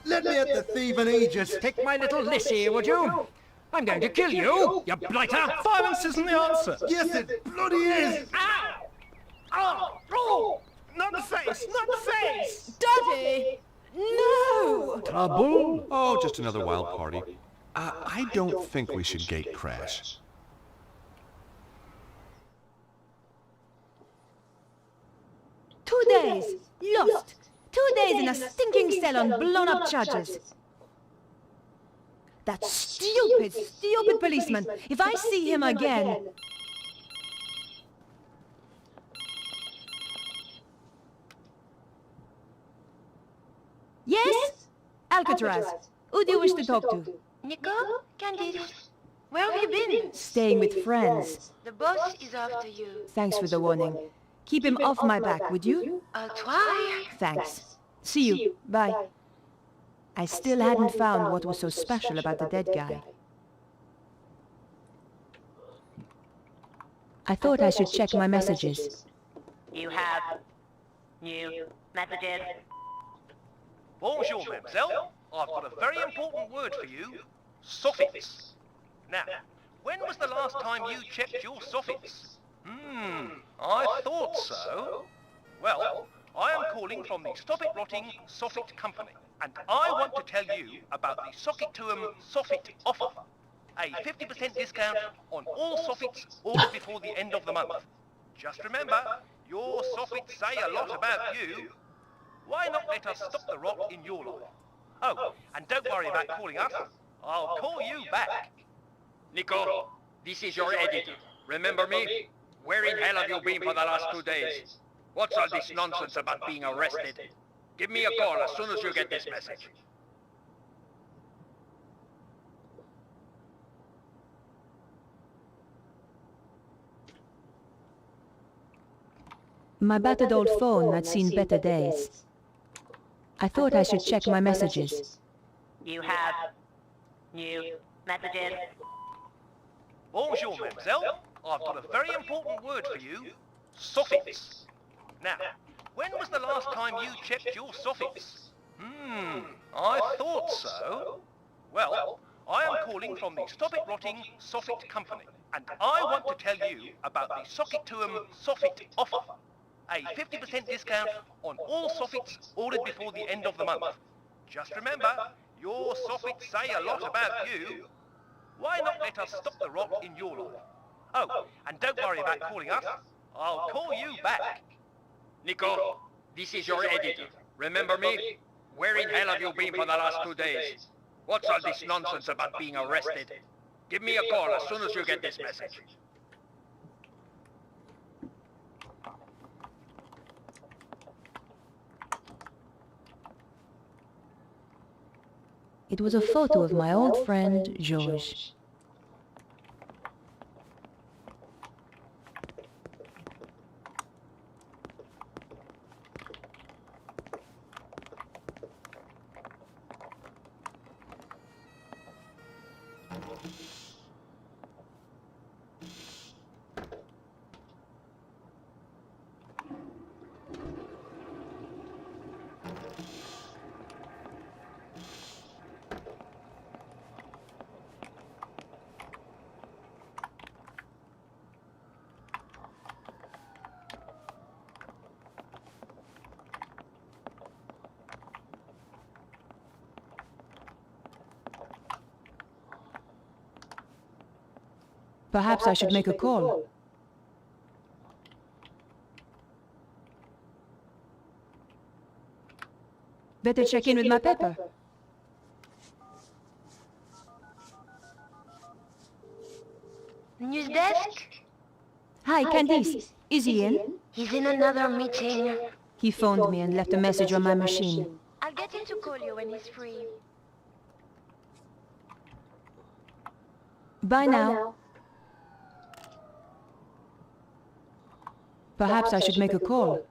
Let me at the thieving Aegis. Take my little Lissy, would you? I'm going to kill you, you blighter! Violence isn't the answer. Yes, it bloody is. Ow! Oh! Oh! Not the face, not the face! Daddy! No! Trouble? Oh, just another wild party. I don't think we should gate crash. Two days, lost. 2 days in a stinking cell on blown-up charges. That stupid, stupid policeman. If I see him again... Yes? Alcatraz. Who do you wish to talk to? Nico? Candice? Where have you been? Staying with friends. The boss is after you. Thanks for the warning. Keep him off my back, would you? I'll try. Thanks. See you. Bye. I still hadn't found what was so special about the dead guy. I thought I should check my messages. You have new messages. Bonjour, mademoiselle. I've got a very important word for you. Soffits. Now, when was the last time you checked your soffits? I thought so. Well, I am calling from the Stop It Rotting Soffit Company, and I want to tell you about the Socket to 'em Soffit offer. A 50% discount on all soffits ordered before the end of the month. Just remember, your soffits say a lot about you. Why not let us stop the rot in your life? Oh, and don't worry about calling us. I'll call you back. Nico, this is your editor. Remember me? Where in hell have you been for the last 2 days? What's all this nonsense about being arrested? Give me a call as soon as you get this message. My battered old phone had seen better days. I thought I should check my messages. You have new messages. Bonjour, mademoiselle. I've got a very important word for you. Soffits. Now, when was the last time you checked your soffits? I thought so. Well, I am calling from the Stop It Rotting Soffit Company, and I want to tell you about the Socket to 'em Soffit offer. A 50% discount on all soffits ordered before the end of the month. Just remember, your soffits say a lot about you. Why not let us stop the rot in your life? Oh, and don't worry about calling us. I'll call you back. Nico, this is your editor. Remember me? Where in hell have you been for the last 2 days? What's all this nonsense about being arrested? Give me a call as soon as you get this message. It was a photo of my old friend, Georges. Perhaps I should make a call. Better check in with my pepper. News desk? Hi, Candice. Is he in? He's in another meeting. He phoned me and left a message on my machine. I'll get him to call you when he's free. Bye now. Perhaps I should make a call.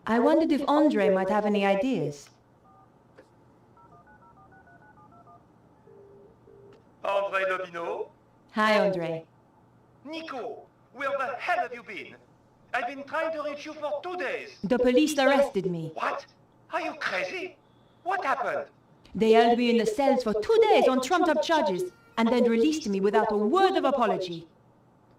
I wondered if Andre might have any ideas. Andre Lovino? Hi, Andre. Nico, where the hell have you been? I've been trying to reach you for 2 days. The police arrested me. What? Are you crazy? What happened? They held me in the cells for 2 days on trumped-up charges, and then released me without a word of apology.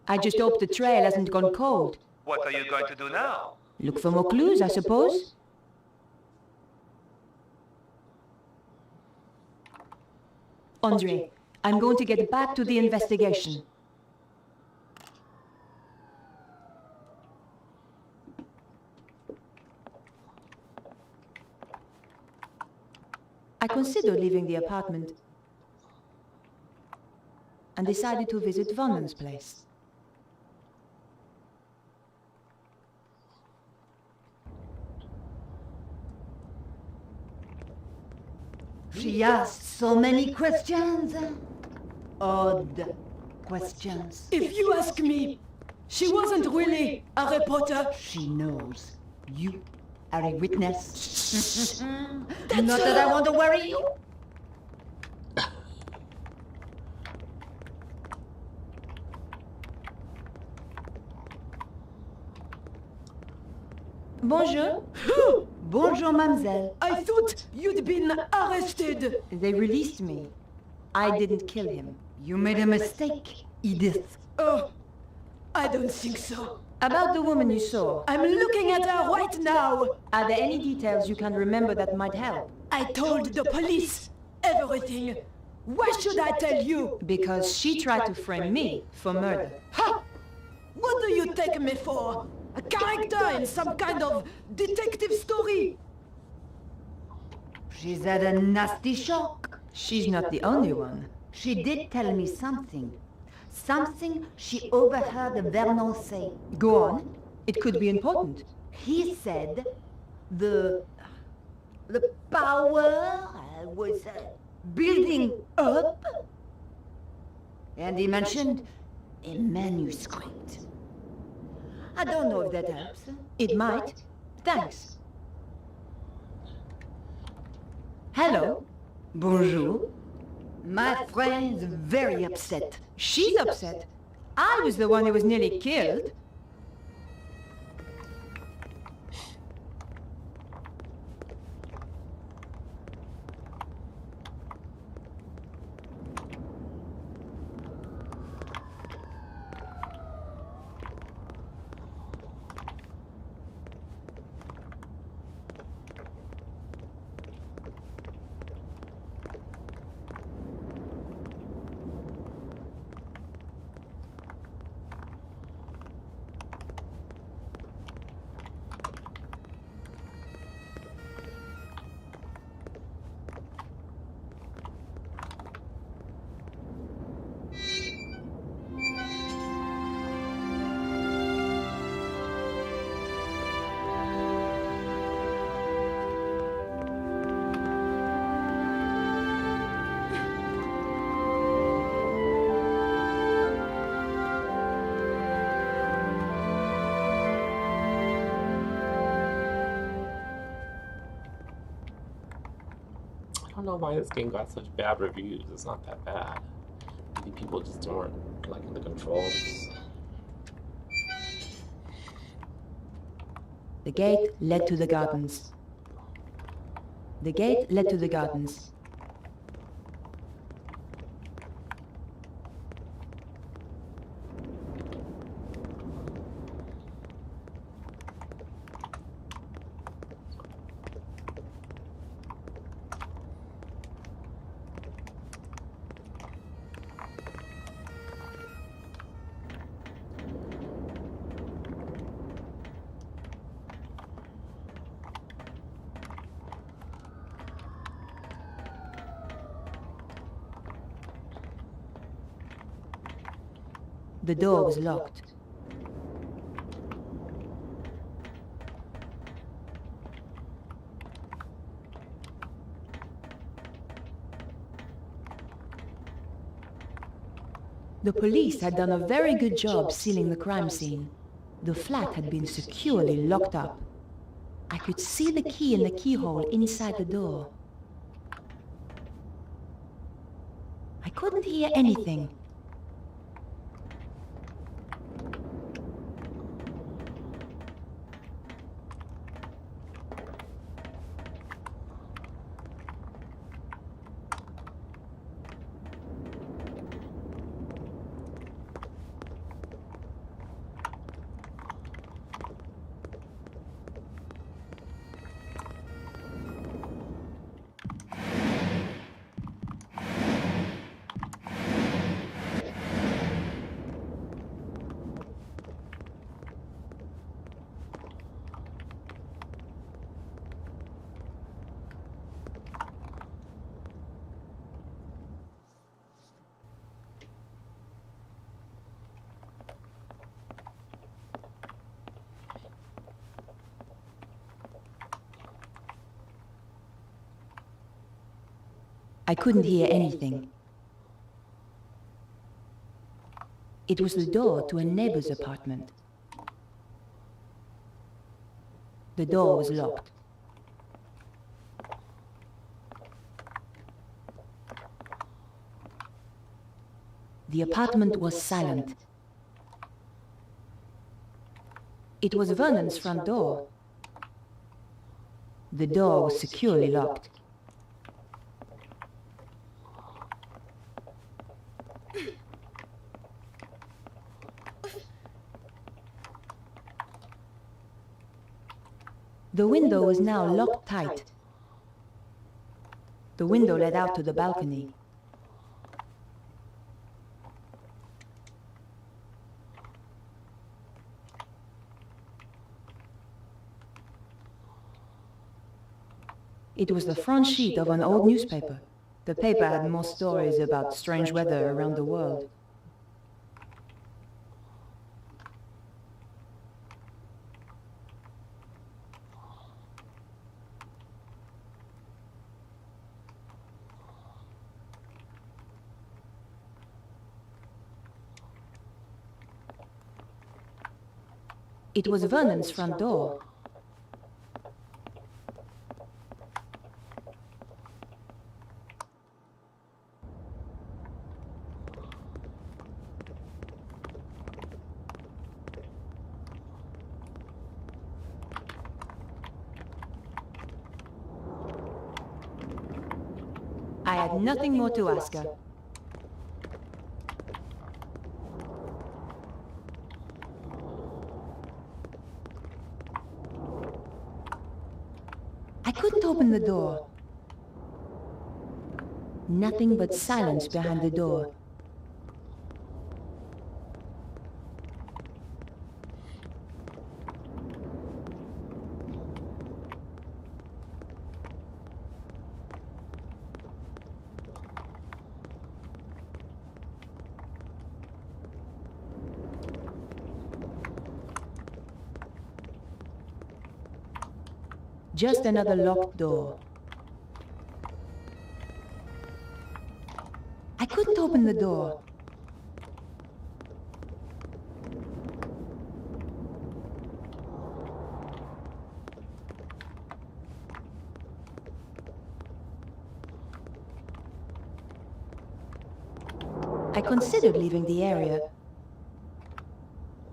I just hope the trail hasn't gone cold. What are you going to do now? Look for more clues, I suppose. Andre, I'm going to get back to the investigation. I considered leaving the apartment and decided to visit Vonnen's place. She asked so many questions. Odd questions. If you ask me, she wasn't really a reporter. She knows you are a witness. Not that I want to worry you. Bonjour. Bonjour, mademoiselle. I thought you'd been arrested. They released me. I didn't kill him. You made a mistake, Edith. Oh, I don't think so. About the woman you saw, I'm looking at her right now. are there any details you can remember that might help? I told the police everything. Why should I tell you? Because she tried to frame me for murder. Ha! What do you take me for? A character in some kind of detective story? She's had a nasty shock. She's not the only one. She did tell me something. Something she overheard Vernon say. Go on. It could be important. He said the power was building up. And he mentioned a manuscript. I don't know if that helps. It might. Thanks. Hello. Bonjour. My friend's very upset. She's upset. I was the one who was nearly killed. I don't know why this game got such bad reviews. It's not that bad. Maybe people just weren't liking the controls. The gate led to the gardens. The gate led to the gardens. The door was locked. The police had done a very good job sealing the crime scene. The flat had been securely locked up. I could see the key in the keyhole inside the door. I couldn't hear anything. I couldn't hear anything. It was the door to a neighbor's apartment. The door was locked. The apartment was silent. It was Vernon's front door. The door was securely locked. The window was now locked tight. The window led out to the balcony. It was the front sheet of an old newspaper. The paper had more stories about strange weather around the world. It was Vernon's front door. I had nothing more to ask her. I couldn't open the door. Nothing but silence behind the door. Just another locked door. I couldn't open the door. I considered leaving the area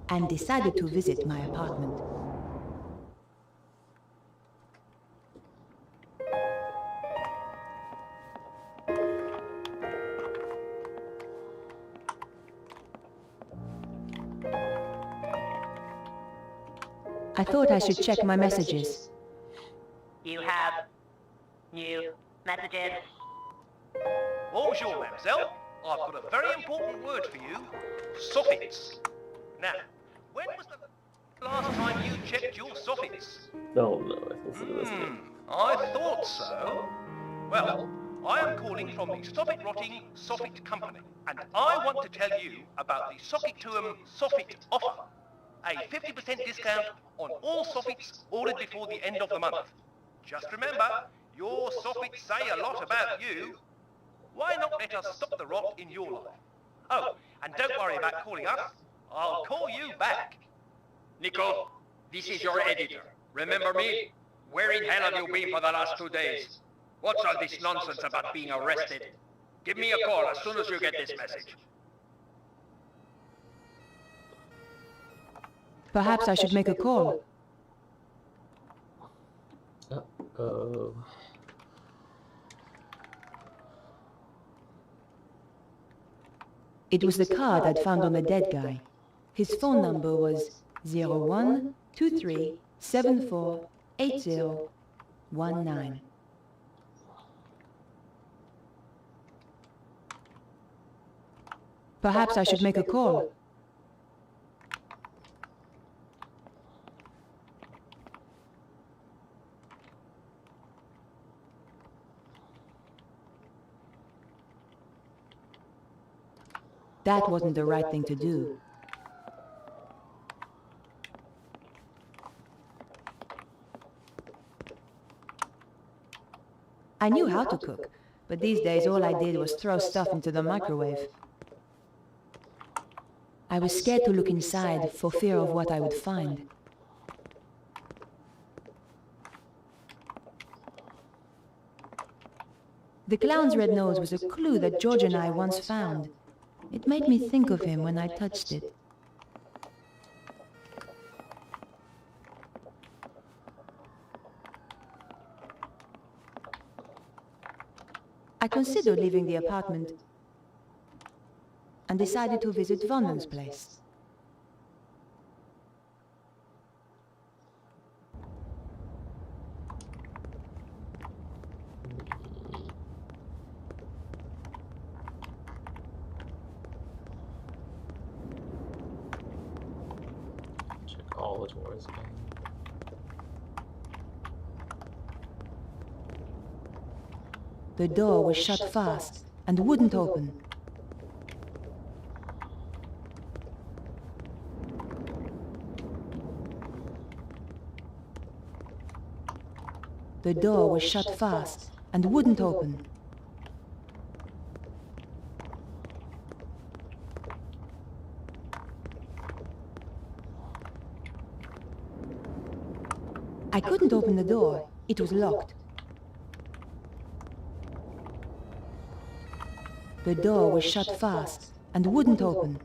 and decided to visit my apartment. I thought I should check my messages. You have new messages. Bonjour, mademoiselle. I've got a very important word for you. Soffits. Now, when was the last time you checked your soffits? No, I think this is I thought so. Well, I am calling from the Soffit Rotting Soffit Company, and I want to tell you about the Sockituum Soffit offer. A 50% discount on all soffits ordered before the end of the month. Just remember, your soffits say a lot about you. Why not let us stop the rot in your life? Oh, and don't worry about calling us. I'll call you back. Nico, this is your editor. Remember me? Where in hell have you been for the last 2 days? What's all this nonsense about being arrested? Give me a call as soon as you get this message. Perhaps I should make a call. Uh-oh. It was the card I'd found on the dead guy. His phone number was 0123748019. Perhaps I should make a call. That wasn't the right thing to do. I knew how to cook, but these days all I did was throw stuff into the microwave. I was scared to look inside for fear of what I would find. The clown's red nose was a clue that George and I once found. It made me think of him when I touched it. I considered leaving the apartment and decided to visit Vonnen's place. Check all the doors again. The door was shut fast and wouldn't open. The door was shut fast and wouldn't open. I couldn't open the door. It was locked. The door was shut fast and wouldn't open.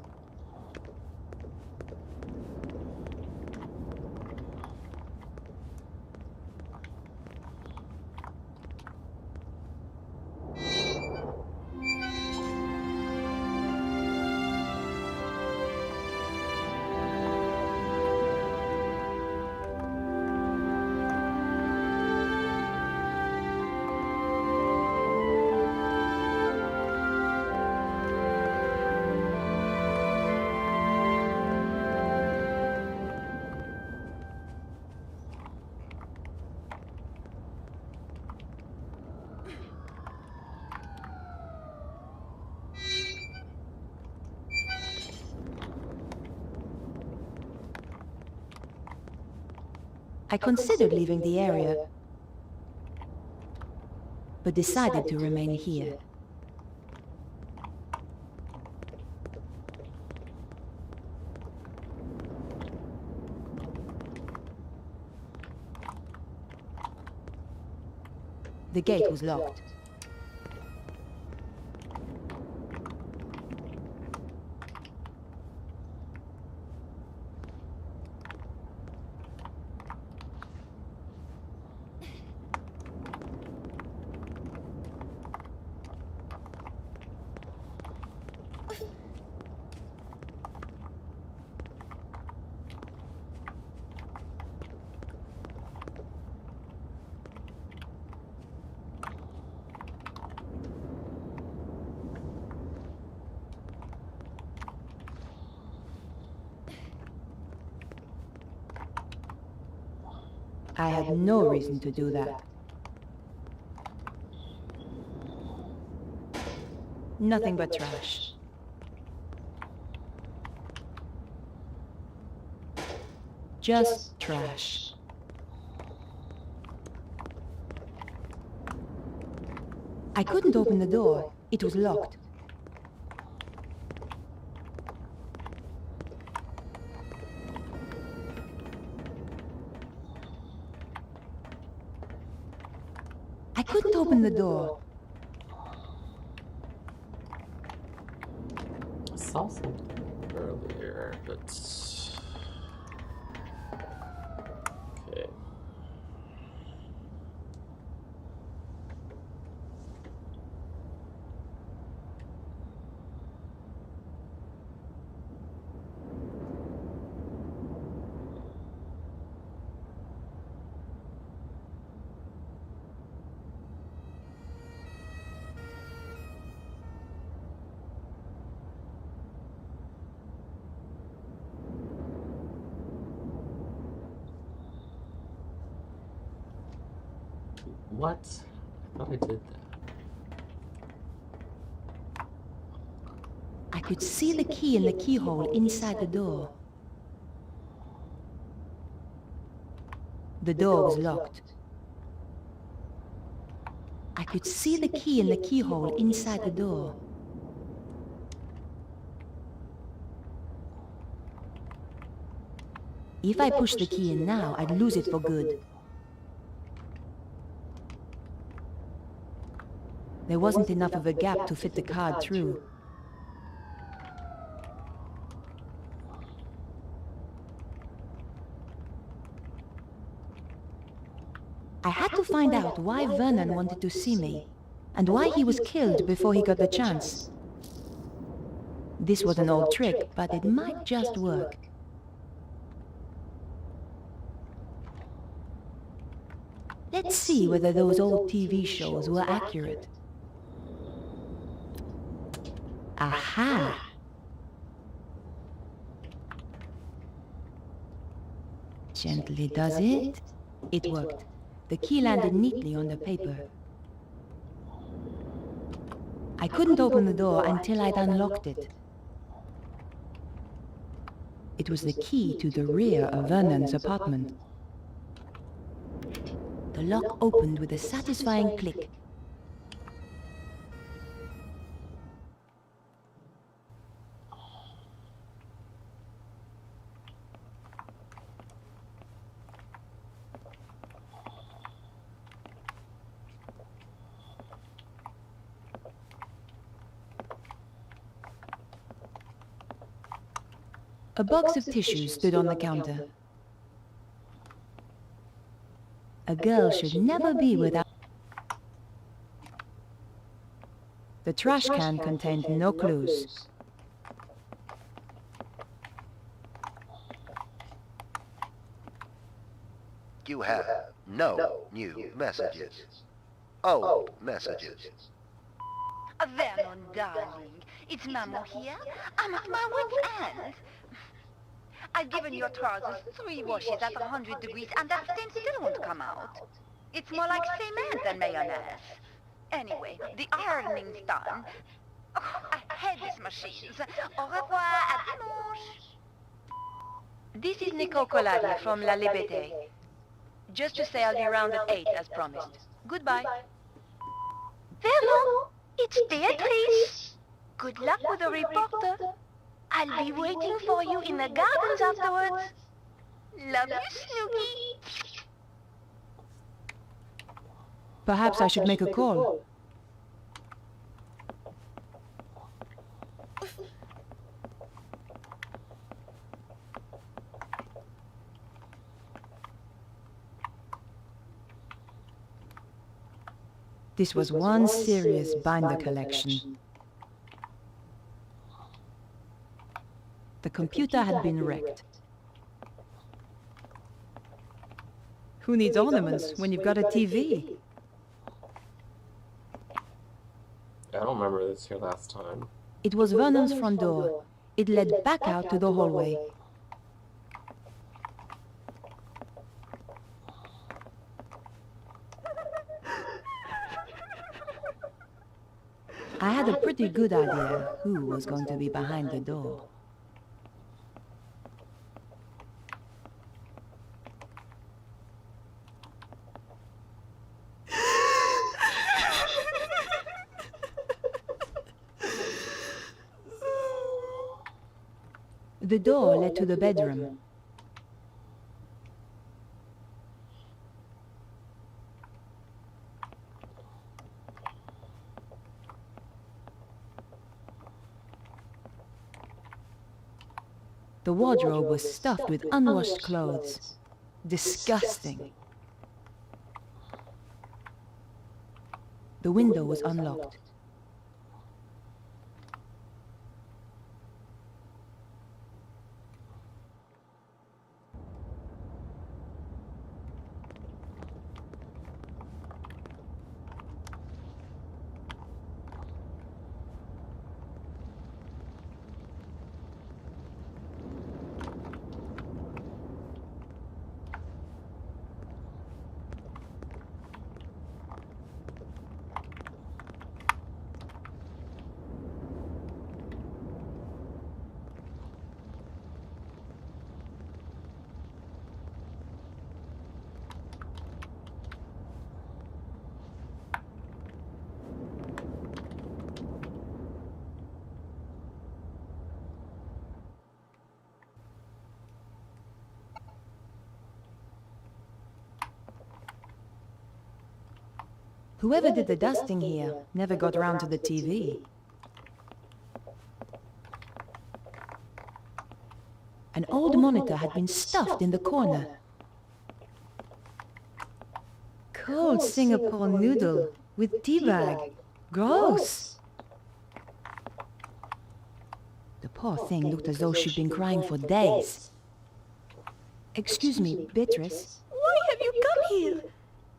I considered leaving the area, but decided to remain here. The gate was locked. I had no reason to do that. Nothing but trash. Just trash. I couldn't open the door. It was locked. I couldn't open the door. I saw something earlier, but... Okay. What? I thought I did that. I could see the key in the keyhole inside the door. The door was locked. I could see the key in the keyhole inside the door. If I pushed the key in now, I'd lose it for good. There wasn't enough of a gap to fit the card through. I had to find out why Vernon wanted to see me. and why he was killed before he got the chance. This was an old trick, but it might just work. Let's see whether those old TV shows were accurate. Aha! Gently does it. It worked. The key landed neatly on the paper. I couldn't open the door until I'd unlocked it. It was the key to the rear of Vernon's apartment. The lock opened with a satisfying click. A box of tissues stood on the counter. A girl should never be without... The trash can contained no clues. You have no new messages. Old messages. Vernon, darling, it's Maman here. I'm at my wit's end. I've given your trousers 3 washes at 100 degrees and that stain still won't come out. It's more like cement than mayonnaise. Anyway, the ironing's done. Oh, I hate these machines. Au revoir, à dimanche. This is Nicole Colladi from La Liberté. Just to say I'll be around at 8 as promised. Goodbye. Vernon, it's Beatrice. Good luck with the reporter. I'll be waiting for you in the gardens afterwards. Love you, Snooky. Perhaps I should make a call. This was one serious binder collection. The computer had been wrecked. Who needs ornaments when you've got a TV? I don't remember this here last time. It was Vernon's front door. It led back out to the hallway. I had a pretty good idea who was going to be behind the door. The door led to the bedroom. The wardrobe was stuffed with unwashed clothes. Disgusting. The window was unlocked. Whoever did the dusting here never got around to the TV. An old monitor had been stuffed in the corner. Cold Singapore noodle with tea bag. Gross. The poor thing looked as though she'd been crying for days. Excuse me, Beatrice. Why have you come here?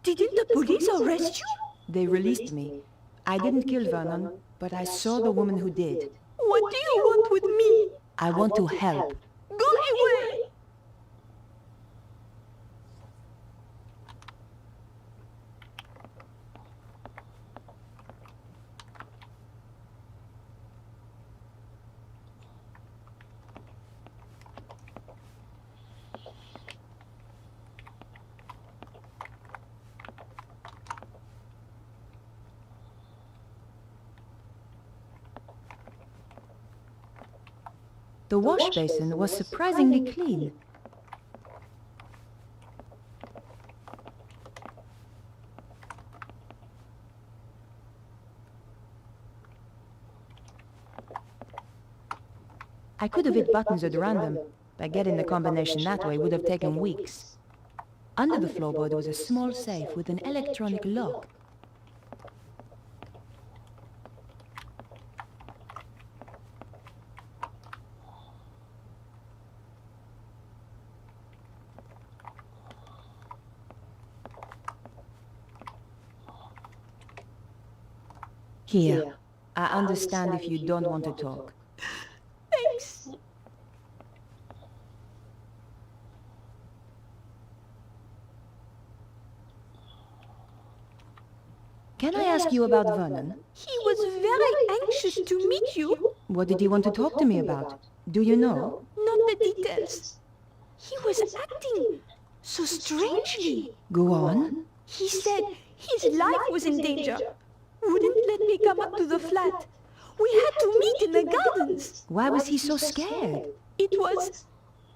Didn't the police arrest you? They released me. I didn't kill Vernon, but I saw the woman who did. What do you want with me? I want to help. Go away! The wash basin was surprisingly clean. I could have hit buttons at random, but getting the combination that way would have taken weeks. Under the floorboard was a small safe with an electronic lock. Here, I understand if you don't want to talk. Thanks. Can I ask you about Vernon? He was very anxious to meet you. What did he want to talk to me about? Do you know? Not the details. He was acting so strangely. Go on. He said his life was in danger. Wouldn't let me come up to the flat. We had to meet in the gardens. Why was he so scared? It was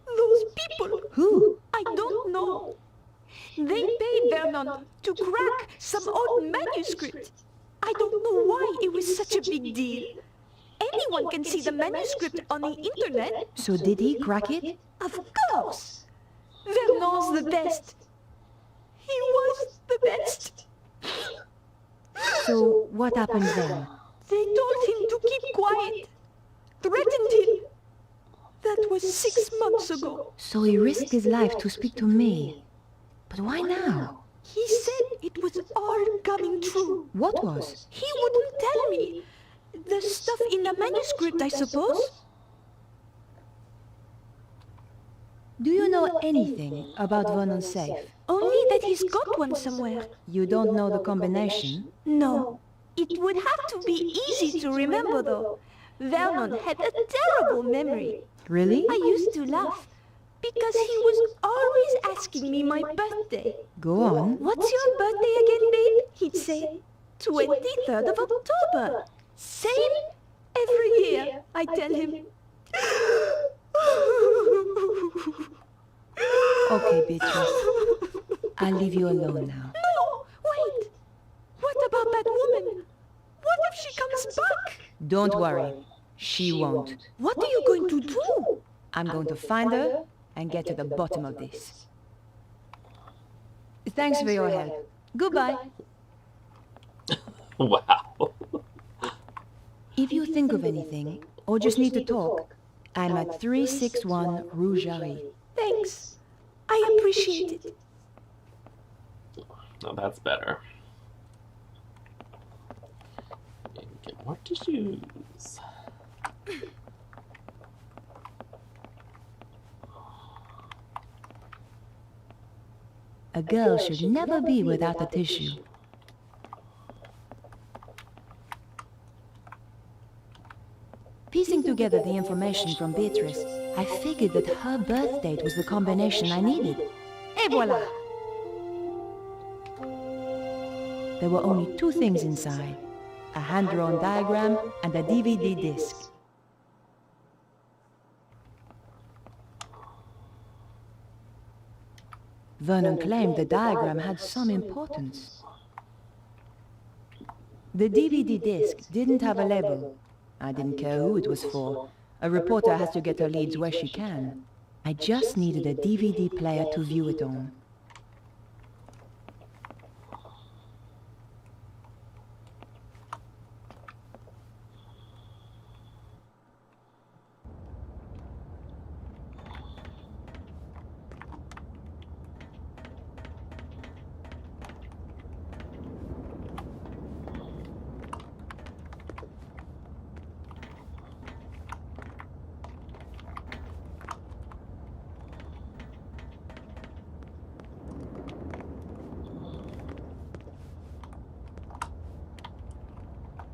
those people. Who? I don't know. They paid Vernon to crack some old manuscript. I don't know why it was such a big deal. Anyone can see the manuscript on the internet. So did he crack it? Of course. Vernon's the best. He was the best. So what happened then? They told him to keep quiet. Threatened him. That was 6 months ago. So he risked his life to speak to me. But why now? He said it was all coming true. What was? He wouldn't tell me. The stuff in the manuscript, I suppose. Do you know anything about Vernon's safe? Only that he's got one somewhere. You don't know the combination? No. It would have to be easy to remember, though. Vernon had a terrible memory. Really? I used to laugh, because he was always asking me my birthday. Go on. What's your birthday again, babe? He'd say, 23rd of October. Same every year, I tell him. Okay, Beatrice. I'll leave you alone now. No, wait. What about that woman? What if she comes back? Don't worry. She won't. What are you going to do? I'm going to find her and get to the bottom of this. Thanks for your help. Goodbye. Wow. If you think of anything, or just need to talk, I'm at 361 Rue Jarry. Thanks. I appreciate it. Oh, that's better. Get more tissues. A girl should never be without a tissue. Piecing together the information from Beatrice, I figured that her birth date was the combination I needed. Et voila! There were only two things inside, a hand-drawn diagram and a DVD disc. Vernon claimed the diagram had some importance. The DVD disc didn't have a label. I didn't care who it was for. A reporter has to get her leads where she can. I just needed a DVD player to view it on.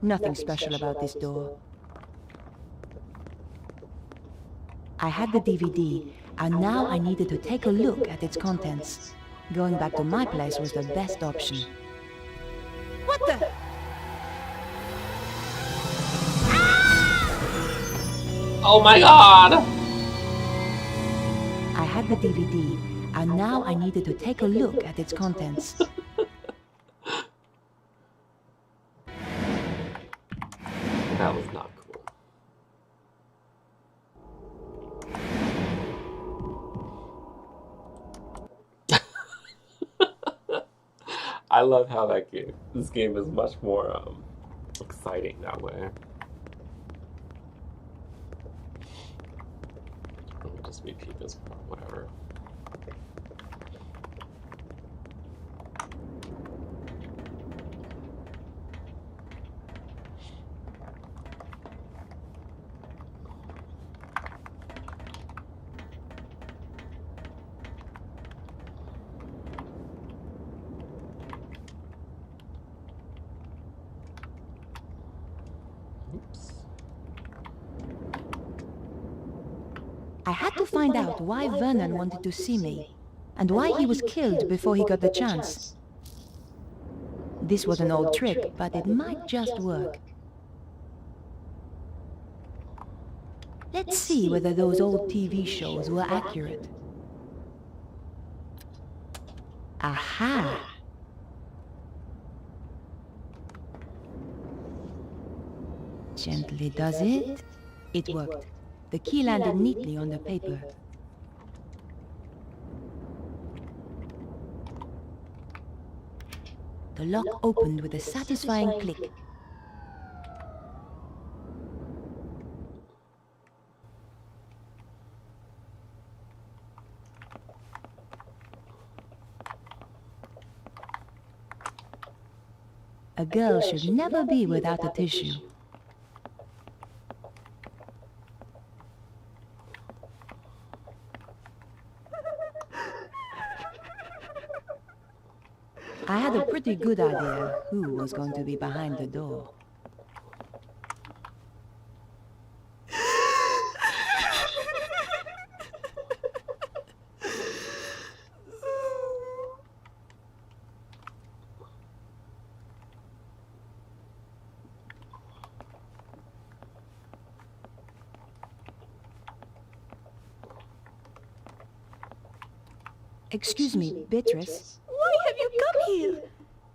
Nothing special about this door. I had the DVD, and now I needed to take a look at its contents. Going back to my place was the best option. What the? Oh my god! I had the DVD, and now I needed to take a look at its contents. That was not cool. I love how this game is much more exciting that way. Let me just repeat this part, whatever. I had to find out why Vernon wanted to see me, and why he was killed before he got the chance. This was an old trick, but it might just work. Let's see whether those old TV shows were accurate. Aha! Gently does it. It worked. The key landed neatly on the paper. The lock opened with a satisfying click. A girl should never be without a tissue. I had a pretty good idea who was going to be behind the door. Excuse me, Beatrice. Why have you come here?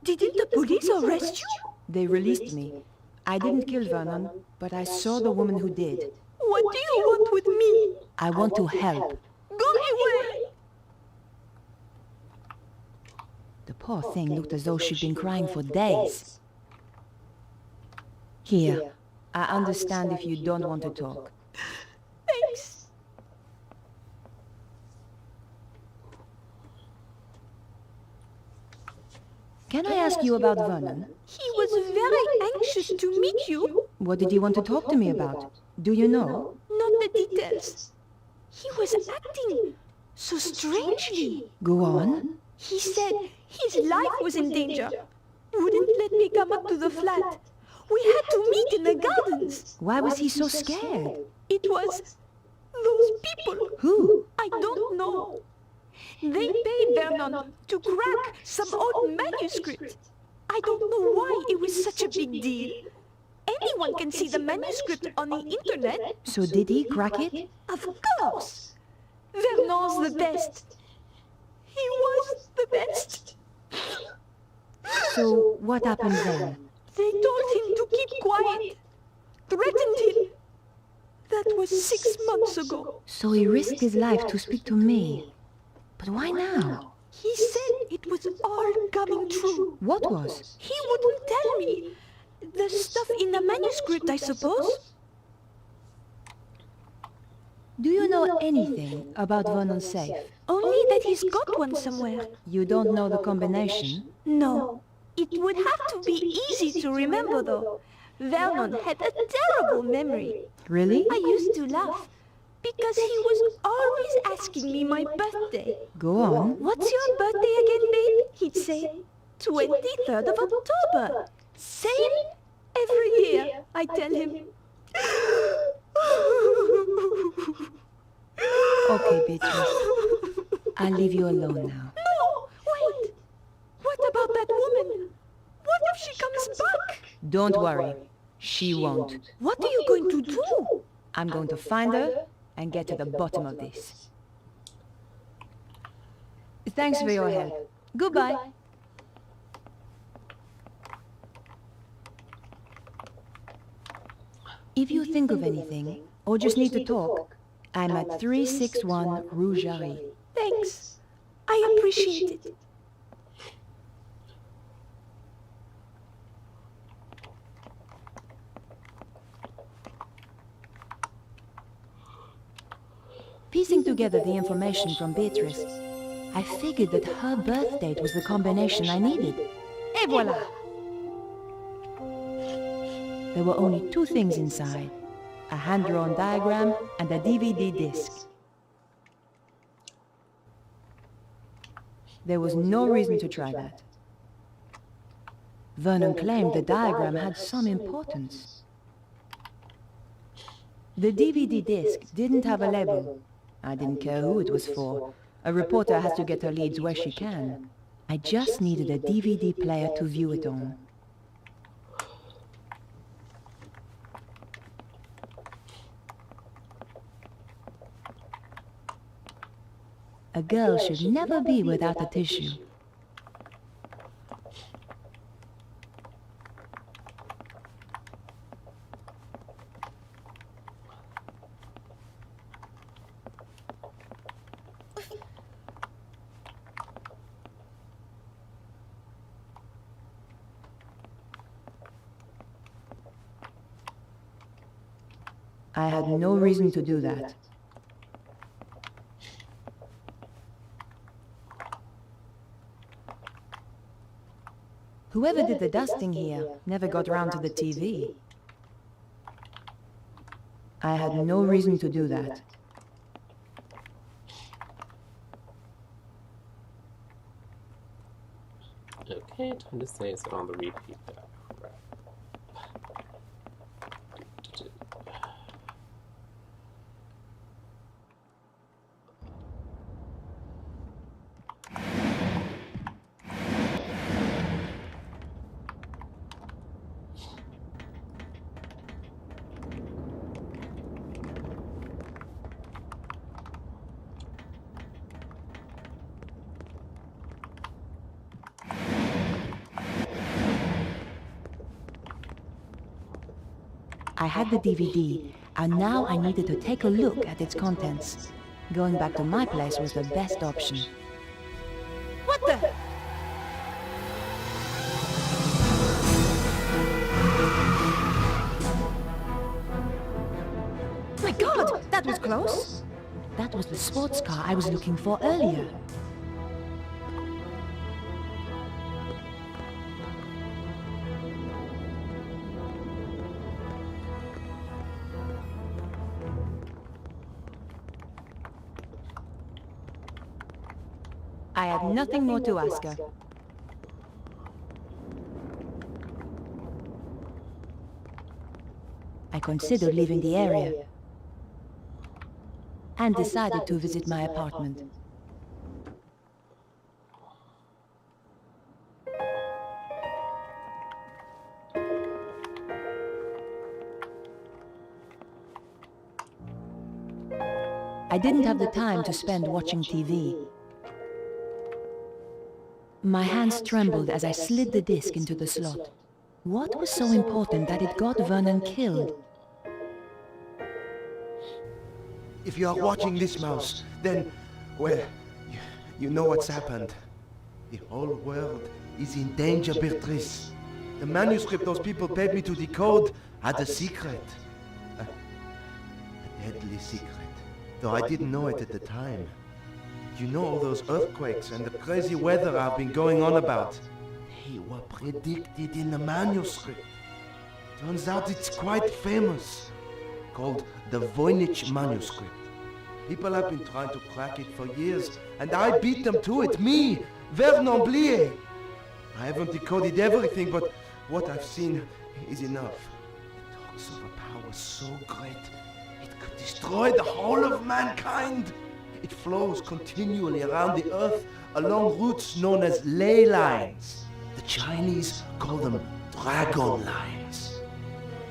Didn't the police arrest you? They released me. I didn't kill Vernon, but I saw the woman who did. What do you want with me? I want to help. Go away! The poor thing looked as though she'd been crying for days. Here, I understand if you don't want to talk. Thanks. Can I ask you about Vernon? He was very anxious to meet you. What did he want to talk to me about? Do you know? Not the details. He was acting so strangely. Go on. He said his life was in danger. Wouldn't let me come up to the flat. We had to meet in the gardens. Why was he so scared? It was those people. Who? I don't know. They paid Vernon to crack some old manuscript. I don't know why it was such a big deal. Anyone can see the manuscript on the internet. So did he crack it? Of course. Vernon's the best. He was the best. So what happened then? They told him to keep quiet. Threatened him. That was 6 months ago. So he risked his life to speak to me. But why now? He said it was all coming true. What was? He wouldn't tell me. The stuff in the manuscript, I suppose. Do you know anything about Vernon's safe? Only that he's got one somewhere. You don't know the combination? No. It would have to be easy to remember, though. Vernon had a terrible memory. Really? I used to laugh. Because he was always asking me my birthday. Go on. What's your birthday again, babe? He'd say, 23rd of October. Same Every year, I tell him. Okay, Beatrice. I'll leave you alone now. No! Wait! What about that woman? What if she comes back? Don't worry. She won't. What are you going to do? I'm going to find her and get to the bottom of this. Thanks for your help. Goodbye. If you think of anything, or just need to talk, I'm at 361 Rue Jarry. Thanks. I appreciate it. Piecing together the information from Beatrice, I figured that her birth date was the combination I needed. Et voilà! There were only two things inside, a hand-drawn diagram and a DVD disc. There was no reason to try that. Vernon claimed the diagram had some importance. The DVD disc didn't have a label. I didn't care who it was for. A reporter has to get her leads where she can. I just needed a DVD player to view it on. A girl should never be without a tissue. I had no reason to do that. Whoever did the dusting here never got around to the TV. I had no reason to do that. Okay, time to say it's on the repeat that. I had the DVD, and now I needed to take a look at its contents. Going back to my place was the best option. What the? My God, that was close. That was the sports car I was looking for earlier. I had nothing more to ask her. I considered leaving the area and decided to visit my apartment. I didn't have the time to spend watching TV. My hands trembled as I slid the disc into the slot. What was so important that it got Vernon killed? If you are watching this, Mouse, then, well, you know what's happened. The whole world is in danger, Beatrice. The manuscript those people paid me to decode had a secret. A deadly secret, though I didn't know it at the time. You know all those earthquakes and the crazy weather I've been going on about? They were predicted in the manuscript. Turns out it's quite famous. Called the Voynich manuscript. People have been trying to crack it for years, and I beat them to it. Me, Vernon Blier. I haven't decoded everything, but what I've seen is enough. It talks of a power so great, it could destroy the whole of mankind. It flows continually around the earth along routes known as ley lines. The Chinese call them dragon lines.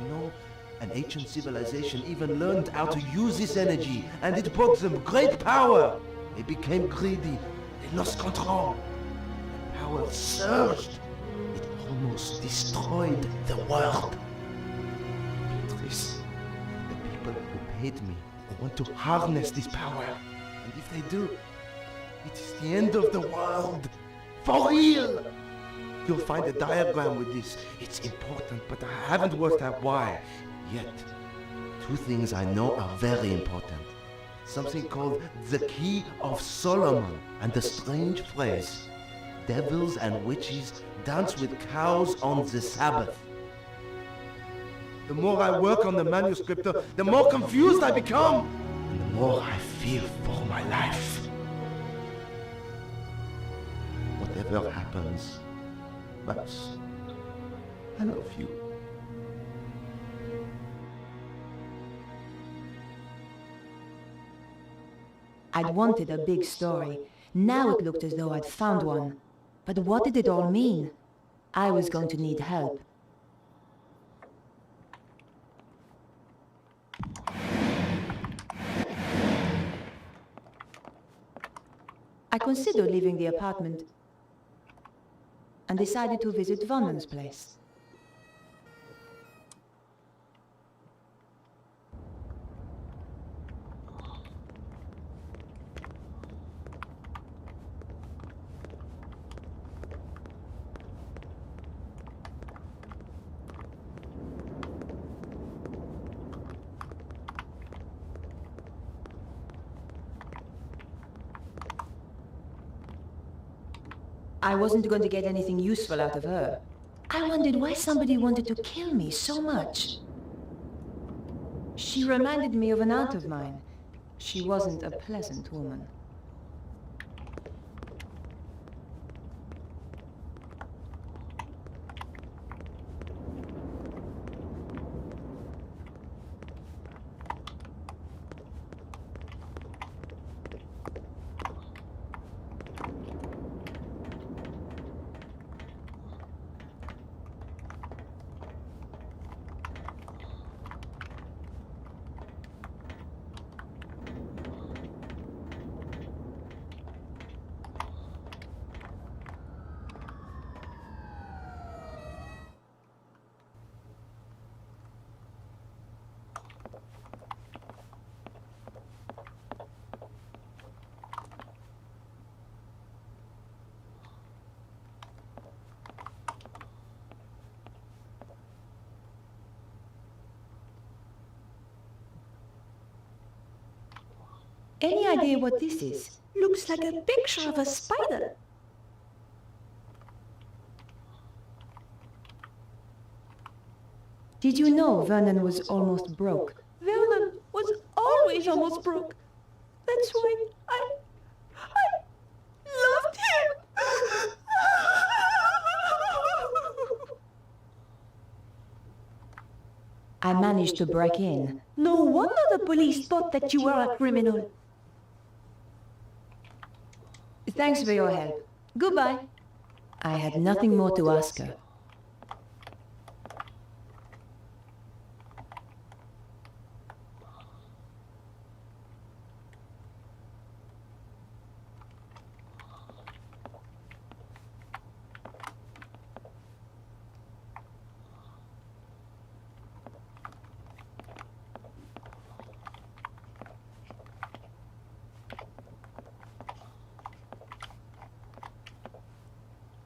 You know, an ancient civilization even learned how to use this energy, and it brought them great power. They became greedy. They lost control. The power surged. It almost destroyed the world. Beatrice, the people who paid me want to harness this power. And if they do, it is the end of the world. For real! You'll find a diagram with this. It's important, but I haven't worked out why yet. Two things I know are very important. Something called the Key of Solomon, and the strange phrase, devils and witches dance with cows on the Sabbath. The more I work on the manuscript, the more confused I become, and the more I fear for my life. Whatever happens, Max, I love you. I'd wanted a big story. Now it looked as though I'd found one. But what did it all mean? I was going to need help. I considered leaving the apartment and decided to visit Vonnen's place. I wasn't going to get anything useful out of her. I wondered why somebody wanted to kill me so much. She reminded me of an aunt of mine. She wasn't a pleasant woman. Any idea what this is? Looks like a picture of a spider. Did you know Vernon was almost broke? Vernon was always almost broke. That's why I loved him. I managed to break in. No wonder the police thought that you were a criminal. Thanks for your help. Goodbye. I had nothing more to ask her.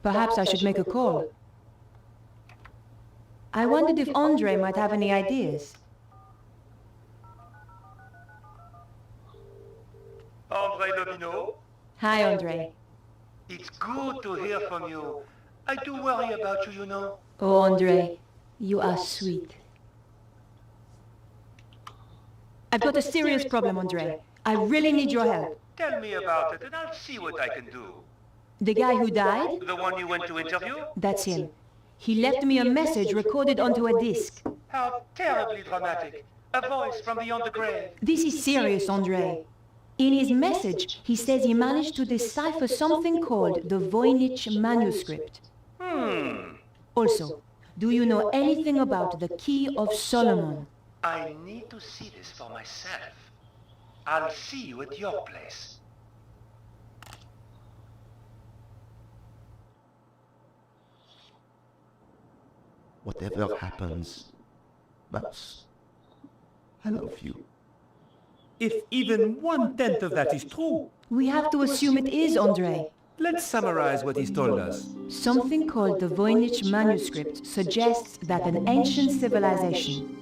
Perhaps I should make a call. I wondered if Andre might have any ideas. Andre Domino? Hi, Andre. It's good to hear from you. I do worry about you, you know. Oh, Andre, you are sweet. I've got a serious problem, Andre. I really need your help. Tell me about it and I'll see what I can do. The guy who died? The one you went to interview? That's him. He left me a message recorded onto a disc. How terribly dramatic. A voice from beyond the grave. This is serious, Andre. In his message, he says he managed to decipher something called the Voynich manuscript. Also, do you know anything about the Key of Solomon? I need to see this for myself. I'll see you at your place. Whatever happens, Mouse, I love you. If even 1/10 of that is true, We have to assume it is, Andre. let's summarize what he's told us. Something called the Voynich manuscript suggests that an ancient civilization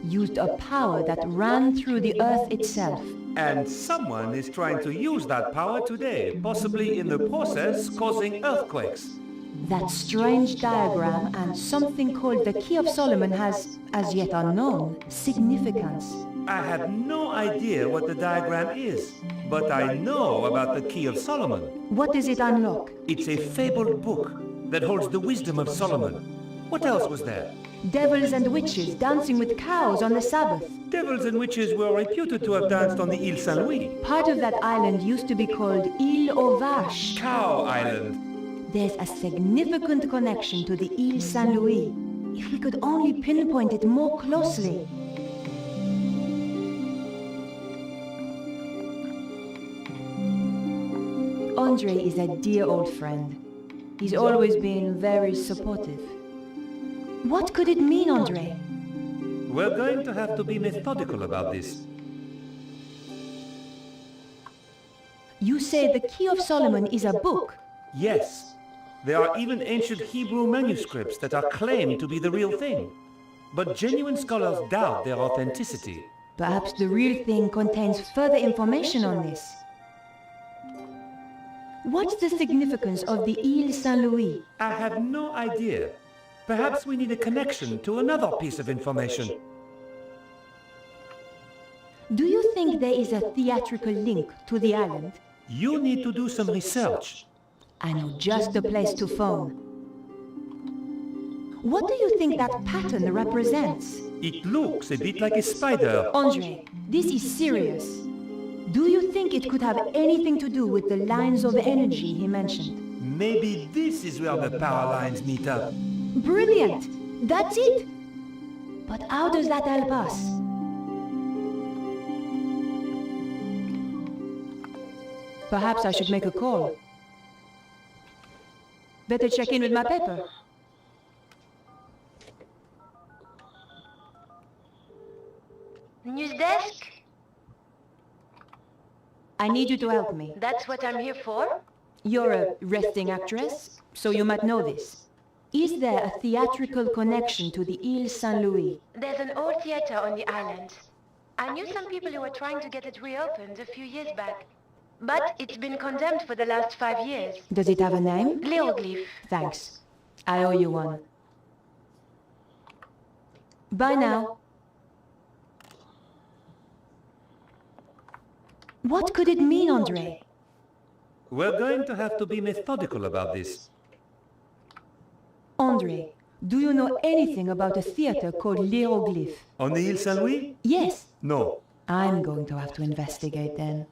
used a power that ran through the earth itself. And someone is trying to use that power today, possibly in the process causing earthquakes. That strange diagram and something called the Key of Solomon has, as yet unknown, significance. I have no idea what the diagram is, but I know about the Key of Solomon. What does it unlock? It's a fabled book that holds the wisdom of Solomon. What else was there? Devils and witches dancing with cows on the Sabbath. Devils and witches were reputed to have danced on the Île Saint-Louis. Part of that island used to be called Île aux Vaches. Cow Island. There's a significant connection to the Île Saint-Louis. If we could only pinpoint it more closely. Andre is a dear old friend. He's always been very supportive. What could it mean, Andre? We're going to have to be methodical about this. You say the Key of Solomon is a book. Yes. There are even ancient Hebrew manuscripts that are claimed to be the real thing. But genuine scholars doubt their authenticity. Perhaps the real thing contains further information on this. What's the significance of the Île Saint-Louis? I have no idea. Perhaps we need a connection to another piece of information. Do you think there is a theatrical link to the island? You need to do some research. I know just the place to phone. What do you think that pattern represents? It looks a bit like a spider. Andre, this is serious. Do you think it could have anything to do with the lines of energy he mentioned? Maybe this is where the power lines meet up. Brilliant! That's it! But how does that help us? Perhaps I should make a call. Better check in with my paper. News desk? I need you to help me. That's what I'm here for? You're a resting actress, so you might know this. Is there a theatrical connection to the Île Saint-Louis? There's an old theater on the island. I knew some people who were trying to get it reopened a few years back. But it's been condemned for the last 5 years. Does it have a name? Leoglyph. Thanks. I owe you one. Bye now. What could it mean, Andre? We're going to have to be methodical about this. Andre, do you know anything about a theater called L'Hieroglyphe? On the Île Saint-Louis? Yes. No. I'm going to have to investigate then.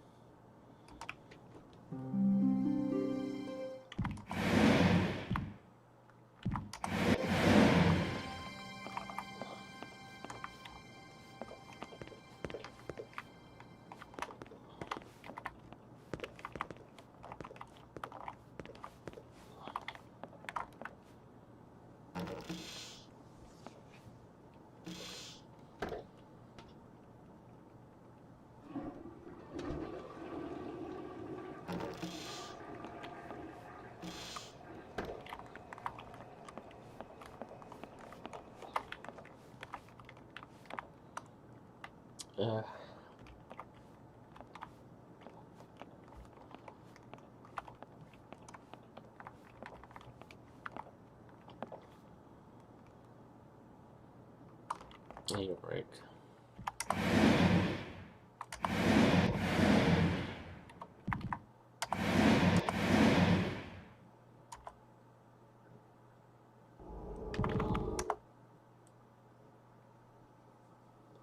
Need a break.